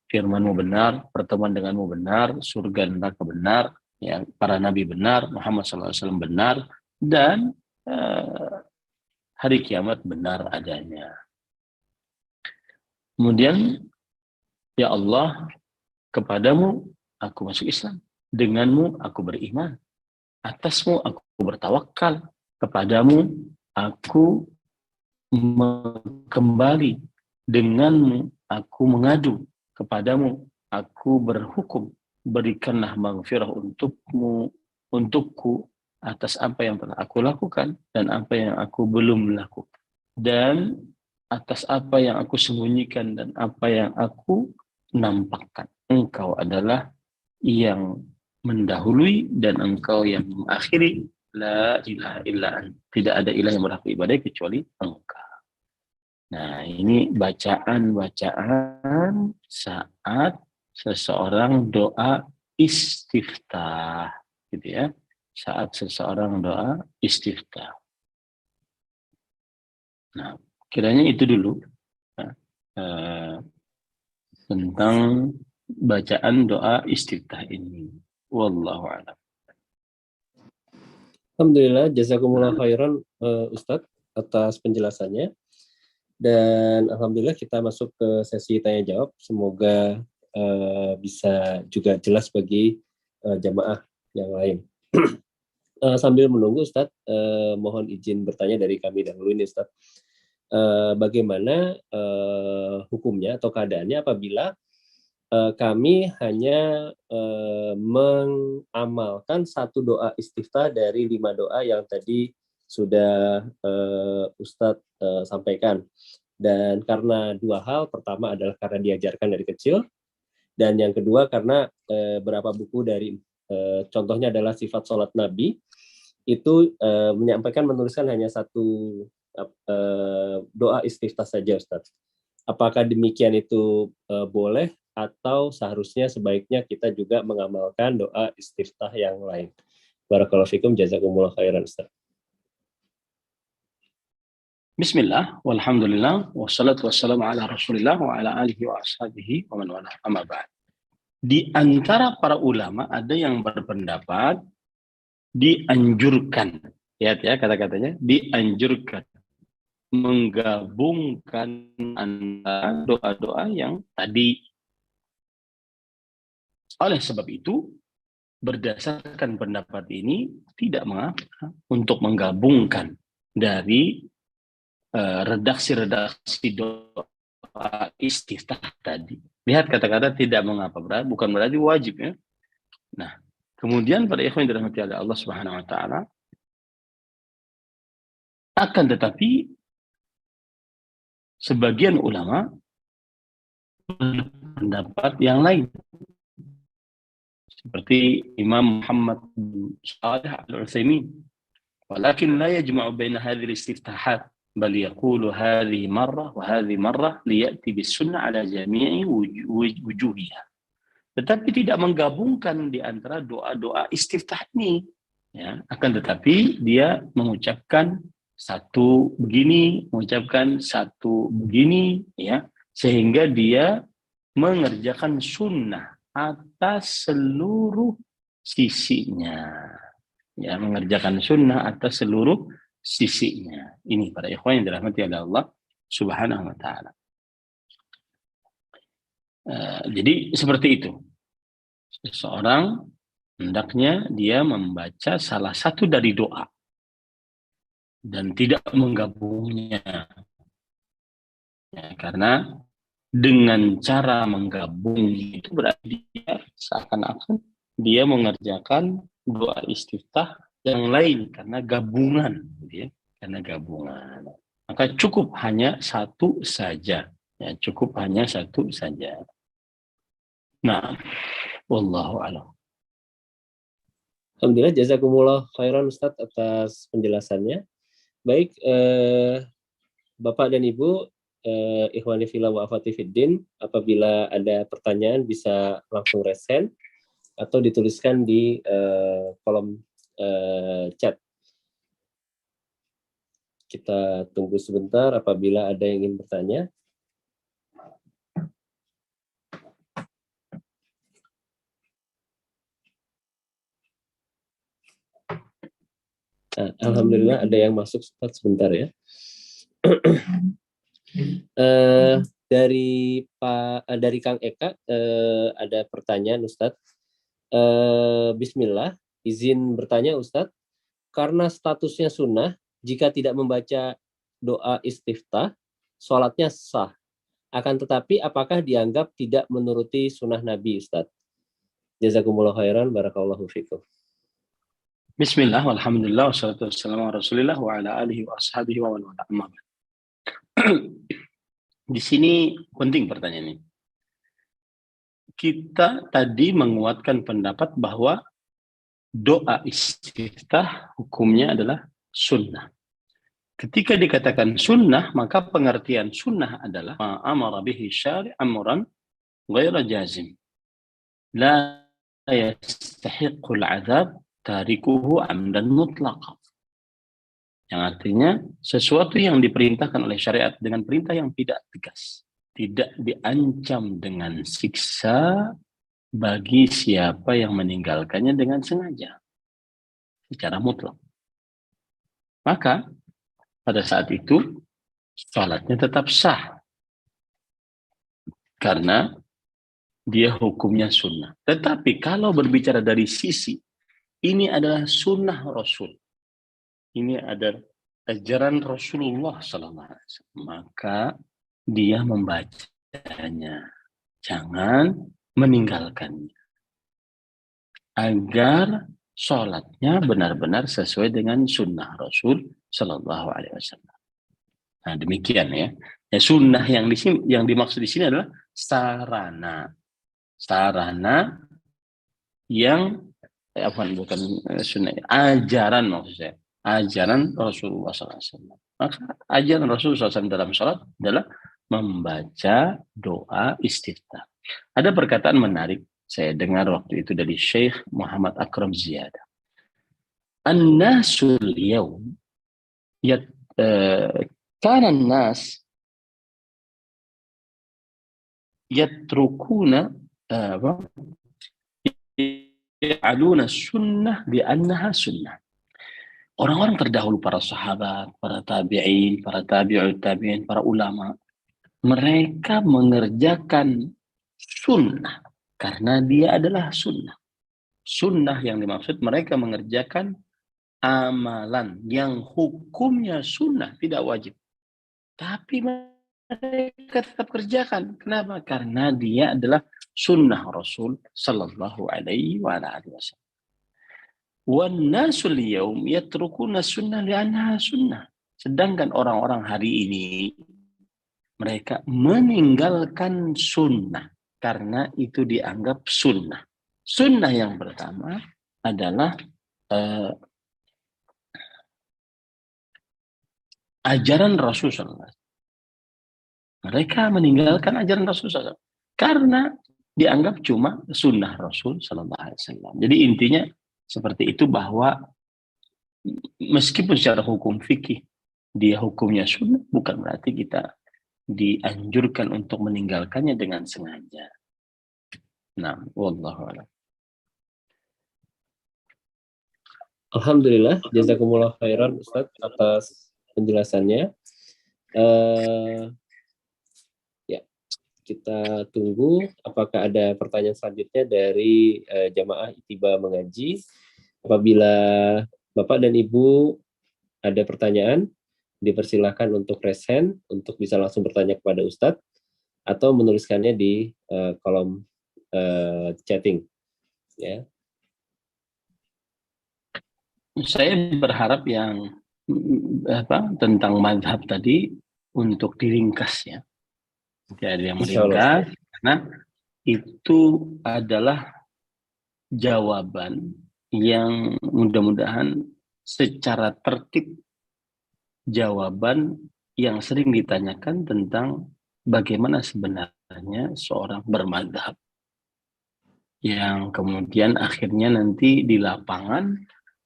firmanmu benar, pertemuan denganmu benar, surga dan neraka benar, ya, para nabi benar, Muhammad SAW benar, dan hari kiamat benar adanya. Kemudian, ya Allah, kepadamu aku masuk Islam, denganmu aku beriman, atasmu aku bertawakal, kepadamu aku kembali, denganmu aku mengadu, kepadamu aku berhukum, berikanlah maghfirah untukku atas apa yang telah aku lakukan dan apa yang aku belum lakukan, dan atas apa yang aku sembunyikan dan apa yang aku nampakkan. Engkau adalah yang mendahului dan Engkau yang mengakhiri. La ilaha illa anta. Tidak ada ilah yang berhak ibadah kecuali Engkau. Nah, ini bacaan-bacaan saat seseorang doa istiftah, gitu ya. Saat seseorang doa istiftah. Nah, kiranya itu dulu tentang bacaan doa istiftah ini. Wallahu a'lam. Alhamdulillah, jazakumullah khairan Ustadz atas penjelasannya. Dan alhamdulillah kita masuk ke sesi tanya jawab. Semoga bisa juga jelas bagi jamaah yang lain. Sambil menunggu Ustadz, mohon izin bertanya dari kami dahulu ini Ustadz. Bagaimana hukumnya atau keadaannya apabila kami hanya mengamalkan satu doa istiftah dari 5 doa yang tadi sudah Ustadz sampaikan. Dan karena 2 hal, pertama adalah karena diajarkan dari kecil, dan yang kedua karena beberapa buku dari contohnya adalah Sifat Sholat Nabi, itu menuliskan hanya satu doa istiftah saja, Ustaz. Apakah demikian itu boleh atau seharusnya sebaiknya kita juga mengamalkan doa istiftah yang lain? Barakallahu fikum, jazakumullah khairan, Ustaz. Bismillah, walhamdulillah, wassalatu wassalamu ala rasulillah wa ala alihi wa ashabihi wa man wala, amma ba'd. Di antara para ulama ada yang berpendapat dianjurkan, lihat ya kata-katanya, dianjurkan menggabungkan antara doa-doa yang tadi. Oleh sebab itu, berdasarkan pendapat ini, tidak mengapa untuk menggabungkan dari redaksi-redaksi doa istiftah tadi. Lihat kata-kata tidak mengapa, bukan berarti wajib ya. Nah, kemudian pada ikhwan yang dirahmati oleh Allah Subhanahu wa taala, akan tetapi sebagian ulama berpendapat yang lain. Seperti Imam Muhammad bin Shalih Al-Utsaimin, walakin la yajma'u baina hadhihi al-istiftahat bal yaqulu hadhihi marrah wa hadhihi marrah liya'ti bis-sunnah ala jami'i wujuhiha. Tetapi tidak menggabungkan di antara doa-doa istiftah ini, ya, akan tetapi dia mengucapkan satu begini, mengucapkan satu begini, ya, sehingga dia mengerjakan sunnah atas seluruh sisinya, ya, mengerjakan sunnah atas seluruh sisinya. Ini para ikhwan yang dirahmati oleh Allah Subhanahu wa taala. Jadi seperti itu. Seseorang hendaknya dia membaca salah satu dari doa dan tidak menggabungnya, ya, karena dengan cara menggabung itu berarti dia seakan-akan dia mengerjakan doa istiftah yang lain karena gabungan, ya, karena gabungan. Maka cukup hanya satu saja, ya, cukup hanya satu saja. Nah, wallahu a'lam. Alhamdulillah, jazakumullah khairan Ustaz atas penjelasannya. Baik, Bapak dan Ibu, ikhwani fillah wa akhwati fiddin, apabila ada pertanyaan bisa langsung raise hand atau dituliskan di kolom chat. Kita tunggu sebentar apabila ada yang ingin bertanya. Nah, alhamdulillah ada yang masuk, sebentar ya. Dari Kang Eka ada pertanyaan, Ustadz. Bismillah, izin bertanya Ustadz, karena statusnya sunnah, jika tidak membaca doa istiftah, sholatnya sah. Akan tetapi apakah dianggap tidak menuruti sunnah Nabi, Ustadz? Jazakumullah khairan, barakallahu fikum. Bismillah, walhamdulillah, wassalatu wassalamu ala rasulillah wa ala alihi wa ashabihi wa man wala. Di sini penting pertanyaan ini. Kita tadi menguatkan pendapat bahwa doa istiftah hukumnya adalah sunnah. Ketika dikatakan sunnah, maka pengertian sunnah adalah ma'amara bihi syari' amran ghaira jazim. La yastahiqqul azab tarikuhu amdan mutlaq. Yang artinya sesuatu yang diperintahkan oleh syariat dengan perintah yang tidak tegas, tidak diancam dengan siksa bagi siapa yang meninggalkannya dengan sengaja secara mutlak. Maka pada saat itu salatnya tetap sah karena dia hukumnya sunnah. Tetapi kalau berbicara dari sisi ini adalah sunnah Rasul, ini adalah ajaran Rasulullah SAW, maka dia membacanya, jangan meninggalkannya, agar sholatnya benar-benar sesuai dengan sunnah Rasul Sallallahu Alaihi Wasallam. Nah demikian ya. Sunnah yang dimaksud di sini adalah sarana yang bukan sunnah, ajaran maksud saya. Ajaran Rasulullah SAW. Maka ajaran Rasulullah SAW dalam sholat adalah membaca doa istiftah. Ada perkataan menarik saya dengar waktu itu dari Syekh Muhammad Akram Ziyadah. An-nasul yawm kana an-nas yatrukuna ya'aluna sunnah bi'annaha sunnah. Orang-orang terdahulu, para sahabat, para tabi'in, para tabi'ut tabi'in, para ulama, mereka mengerjakan sunnah karena dia adalah sunnah. Sunnah yang dimaksud mereka mengerjakan amalan yang hukumnya sunnah, tidak wajib. Tapi mereka tetap kerjakan. Kenapa? Karena dia adalah sunnah Rasul Sallallahu Alaihi Wasallam. وَالنَّاسُ الْيَوْمِ يَتْرُكُونَ السُّنَّةَ لِأَنَّهَا sunnah. Sedangkan orang-orang hari ini, mereka meninggalkan sunnah karena itu dianggap sunnah. Sunnah yang pertama adalah ajaran Rasulullah. Mereka meninggalkan ajaran Rasulullah karena dianggap cuma sunnah Rasul Sallallahu Alaihi Wasallam. Jadi intinya seperti itu, bahwa meskipun secara hukum fikih dia hukumnya sunnah, bukan berarti kita dianjurkan untuk meninggalkannya dengan sengaja. Nah, wallahu a'lam. Alhamdulillah, jazakumullah khairan Ustaz atas penjelasannya. Ya, kita tunggu apakah ada pertanyaan selanjutnya dari jamaah Itiba Mengaji. Apabila Bapak dan Ibu ada pertanyaan, dipersilahkan untuk raise hand untuk bisa langsung bertanya kepada Ustadz atau menuliskannya di kolom chatting. Ya. Saya berharap yang tentang mazhab tadi untuk diringkas ya. Tidak ada yang meringkas, karena itu adalah jawaban yang mudah-mudahan secara tertib, jawaban yang sering ditanyakan tentang bagaimana sebenarnya seorang bermadzhab, yang kemudian akhirnya nanti di lapangan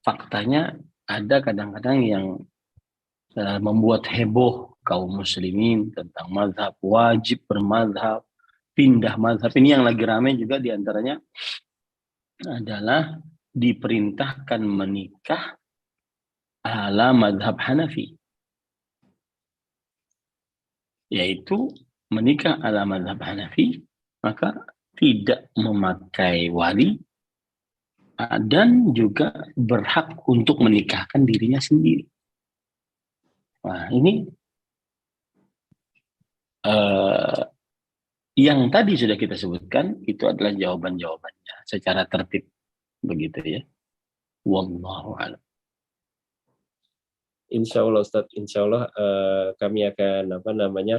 faktanya ada kadang-kadang yang membuat heboh kaum muslimin tentang mazhab, wajib bermazhab, pindah mazhab. Ini yang lagi ramai juga diantaranya adalah diperintahkan menikah ala mazhab Hanafi, yaitu menikah ala mazhab Hanafi, maka tidak memakai wali dan juga berhak untuk menikahkan dirinya sendiri. Nah, ini yang tadi sudah kita sebutkan, itu adalah jawaban-jawabannya secara tertib, begitu ya. Wallahu a'lam. Insya Allah Ustadz, insya Allah kami akan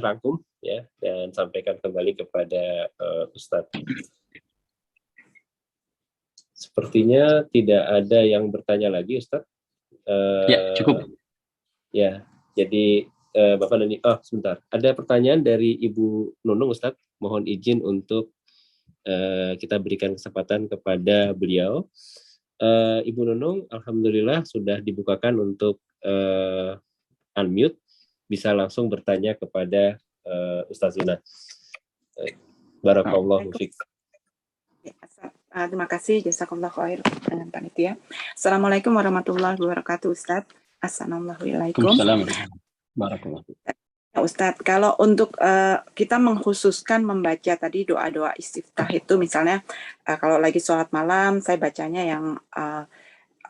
rangkum ya dan sampaikan kembali kepada Ustadz. Sepertinya tidak ada yang bertanya lagi Ustadz. Ya, cukup. Ya, jadi Bapak dan sebentar. Ada pertanyaan dari Ibu Nunung Ustadz. Mohon izin untuk kita berikan kesempatan kepada beliau. Ibu Nunung, alhamdulillah sudah dibukakan untuk unmute, bisa langsung bertanya kepada Ustaz Zuna. Barakallahu fiik. Terima kasih, jazakallahu khair dengan panitia. Assalamualaikum warahmatullahi wabarakatuh, Ustaz. Assalamualaikum. Barakallahu fiik. Ustadz, kalau untuk kita mengkhususkan membaca tadi doa-doa istiftah itu, misalnya kalau lagi sholat malam, saya bacanya yang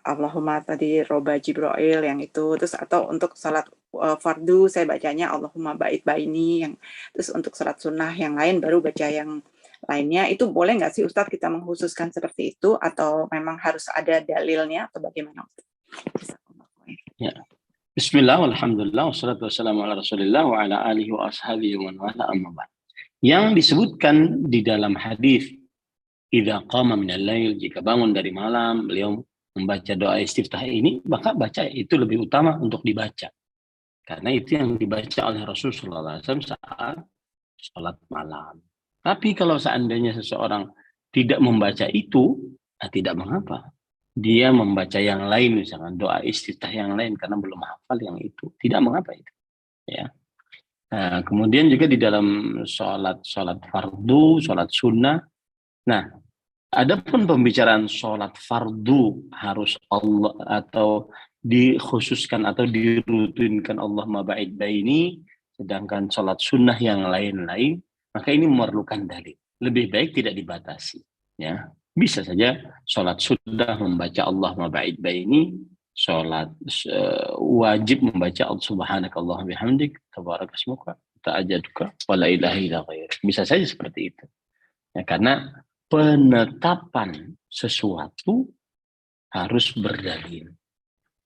Allahumma tadi roba Jibril yang itu, terus atau untuk sholat fardu saya bacanya Allahumma ba'id baini, yang terus untuk sholat sunnah yang lain baru baca yang lainnya. Itu boleh nggak sih Ustadz kita mengkhususkan seperti itu, atau memang harus ada dalilnya atau bagaimana? Ya. Bismillah, alhamdulillah, wassalatu wassalamu ala rasulillah wa ala alihi wa ashabihi wa man wala, amma ba'd. Yang disebutkan di dalam hadis, idza qama minal lail, jika bangun dari malam beliau membaca doa istiftah ini, maka baca itu lebih utama untuk dibaca. Karena itu yang dibaca oleh Rasulullah SAW saat sholat malam. Tapi kalau seandainya seseorang tidak membaca itu, tidak mengapa. Dia membaca yang lain, misalkan doa istiftah yang lain karena belum hafal yang itu, tidak mengapa itu. Ya. Nah, kemudian juga di dalam sholat fardu, sholat sunnah. Nah, adapun pembicaraan sholat fardu harus Allah atau dikhususkan atau dirutinkan Allah maba'id baini, sedangkan sholat sunnah yang lain-lain, maka ini memerlukan dalil. Lebih baik tidak dibatasi. Ya, bisa saja sholat sunnah membaca Allah maba'id baini, sholat wajib membaca subhanakallahumma bihamdik tabarakasmuka ta'ajaduka wala ilaha illa ghairuk. Bisa saja seperti itu. Ya, karena penetapan sesuatu harus berdalil.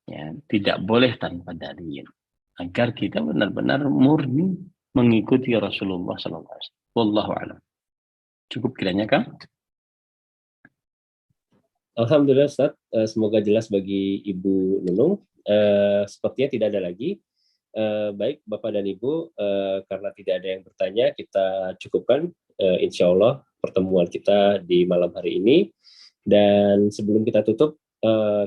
Ya, tidak boleh tanpa dalil. Agar kita benar-benar murni mengikuti Rasulullah SAW. Wallahu a'lam. Cukup kiranya, Kang? Alhamdulillah Ustaz, semoga jelas bagi Ibu Nunung. Sepertinya tidak ada lagi. Baik Bapak dan Ibu, karena tidak ada yang bertanya, kita cukupkan insya Allah pertemuan kita di malam hari ini. Dan sebelum kita tutup,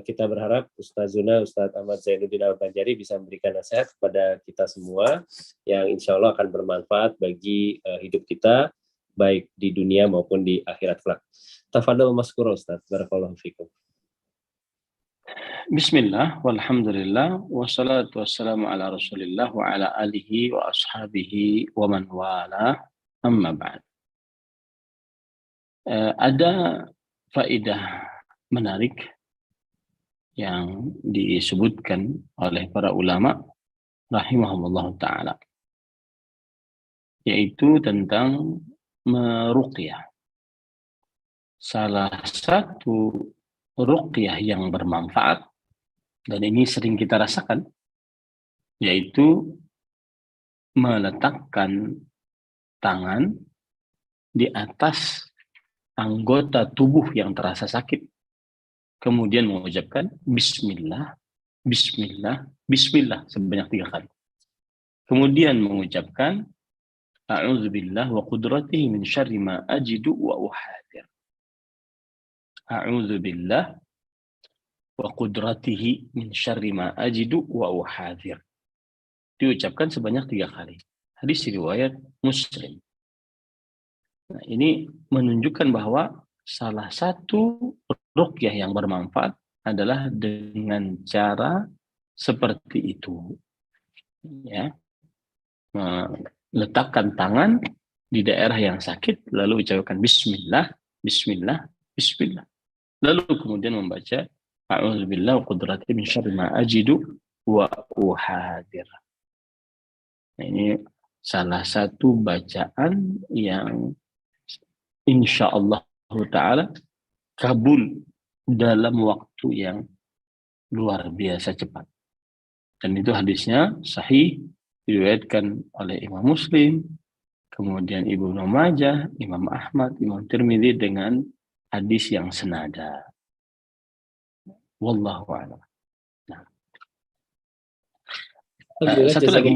kita berharap Ustazuna Ustadz Ahmad Zainuddin Al-Banjari bisa memberikan nasihat kepada kita semua yang insya Allah akan bermanfaat bagi hidup kita, baik di dunia maupun di akhirat kelak. Tafadhol maskura Ustaz, barakallahu fikum. Bismillah, walhamdulillah, wassalatu wassalamu ala rasulillah wa ala alihi wa ashabihi wa man wala, amma ba'd. Ada faedah menarik yang disebutkan oleh para ulama rahimahumullah ta'ala, yaitu tentang meruqyah. Salah satu ruqyah yang bermanfaat, dan ini sering kita rasakan, yaitu meletakkan tangan di atas anggota tubuh yang terasa sakit, kemudian mengucapkan Bismillah, Bismillah, Bismillah sebanyak 3 kali. Kemudian mengucapkan A'udzubillah wa qudratihi min syarri ma ajidu wa uhadir. A'udzubillah wa qudratihi min syarri ma ajidu wa uhadir. Diucapkan sebanyak 3 kali. Hadis riwayat Muslim. Nah, ini menunjukkan bahwa salah satu ruqyah yang bermanfaat adalah dengan cara seperti itu. Ya. Letakkan tangan di daerah yang sakit, lalu ucapkan Bismillah, Bismillah, Bismillah. Lalu kemudian membaca A'udzubillah wa qudratihi min syarri ma ajidu wa uhadir. Nah, ini salah satu bacaan yang insya Allah ta'ala kabul dalam waktu yang luar biasa cepat. Dan itu hadisnya sahih, diriwayatkan oleh Imam Muslim, kemudian Ibnu Majah, Imam Ahmad, Imam Tirmidzi dengan hadis yang senada. Wallahu a'lam. Nah. Satu lagi.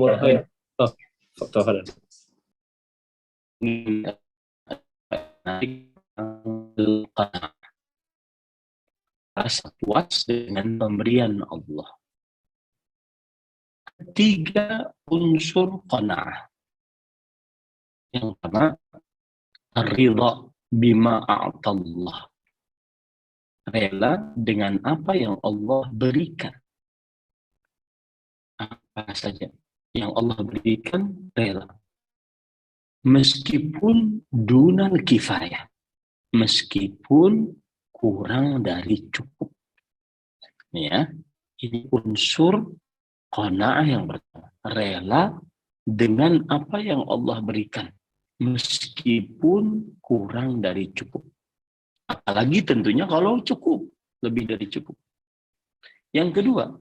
Rasa puas dengan pemberian Allah. 3 unsur qanaah. Yang pertama, ridha bima a'tallah. Rela dengan apa yang Allah berikan. Apa saja yang Allah berikan, rela. Meskipun dunal kifayah. Meskipun kurang dari cukup. Ya, ini unsur qanaah yang pertama. Rela dengan apa yang Allah berikan. Meskipun kurang dari cukup. Apalagi tentunya kalau cukup, lebih dari cukup. Yang kedua,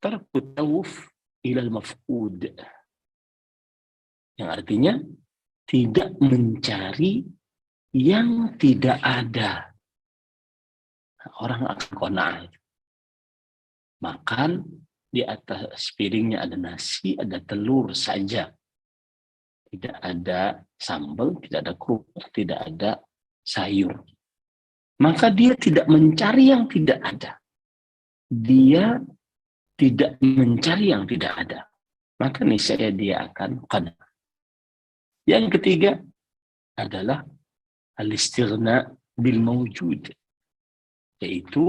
tarkut tawuf ilal maf'ud. Yang artinya tidak mencari yang tidak ada. Orang akan qanaah. Makan di atas piringnya ada nasi, ada telur saja. Tidak ada sambal, tidak ada kerupuk, tidak ada sayur. Maka dia tidak mencari yang tidak ada. Dia tidak mencari yang tidak ada. Maka niscaya dia akan qana. Yang ketiga adalah al-istighna bil mawjud, yaitu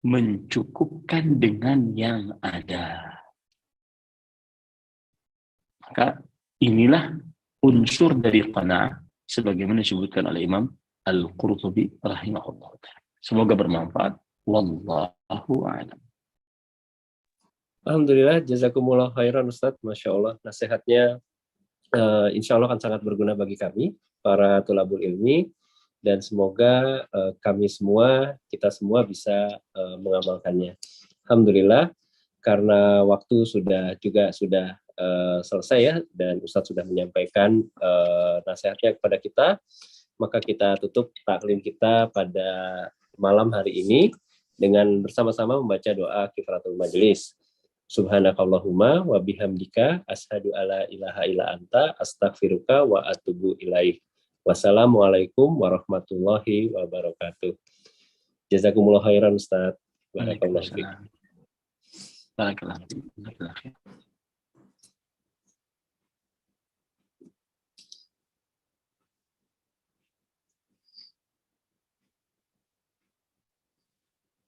mencukupkan dengan yang ada. Maka inilah unsur dari qanaah sebagaimana disebutkan oleh Imam Al-Qurtubi rahimahullah. Semoga bermanfaat. Wallahu a'lam. Alhamdulillah, jazakumullah khairan Ustadz, Masya Allah, nasihatnya insya Allah akan sangat berguna bagi kami, para tulabul ilmi, dan semoga kami semua, kita semua bisa mengamalkannya. Alhamdulillah, karena waktu sudah selesai ya, dan Ustadz sudah menyampaikan nasihatnya kepada kita, maka kita tutup taklim kita pada malam hari ini dengan bersama-sama membaca doa kifaratul majelis. Subhanakallahumma wa bihamdika asyhadu alla ilaha illa anta astaghfiruka wa atubu ilaik. Wassalamualaikum warahmatullahi wabarakatuh. Jazakumullah khairan Ustaz. Barakallahu fiik. Barakallahu fiik.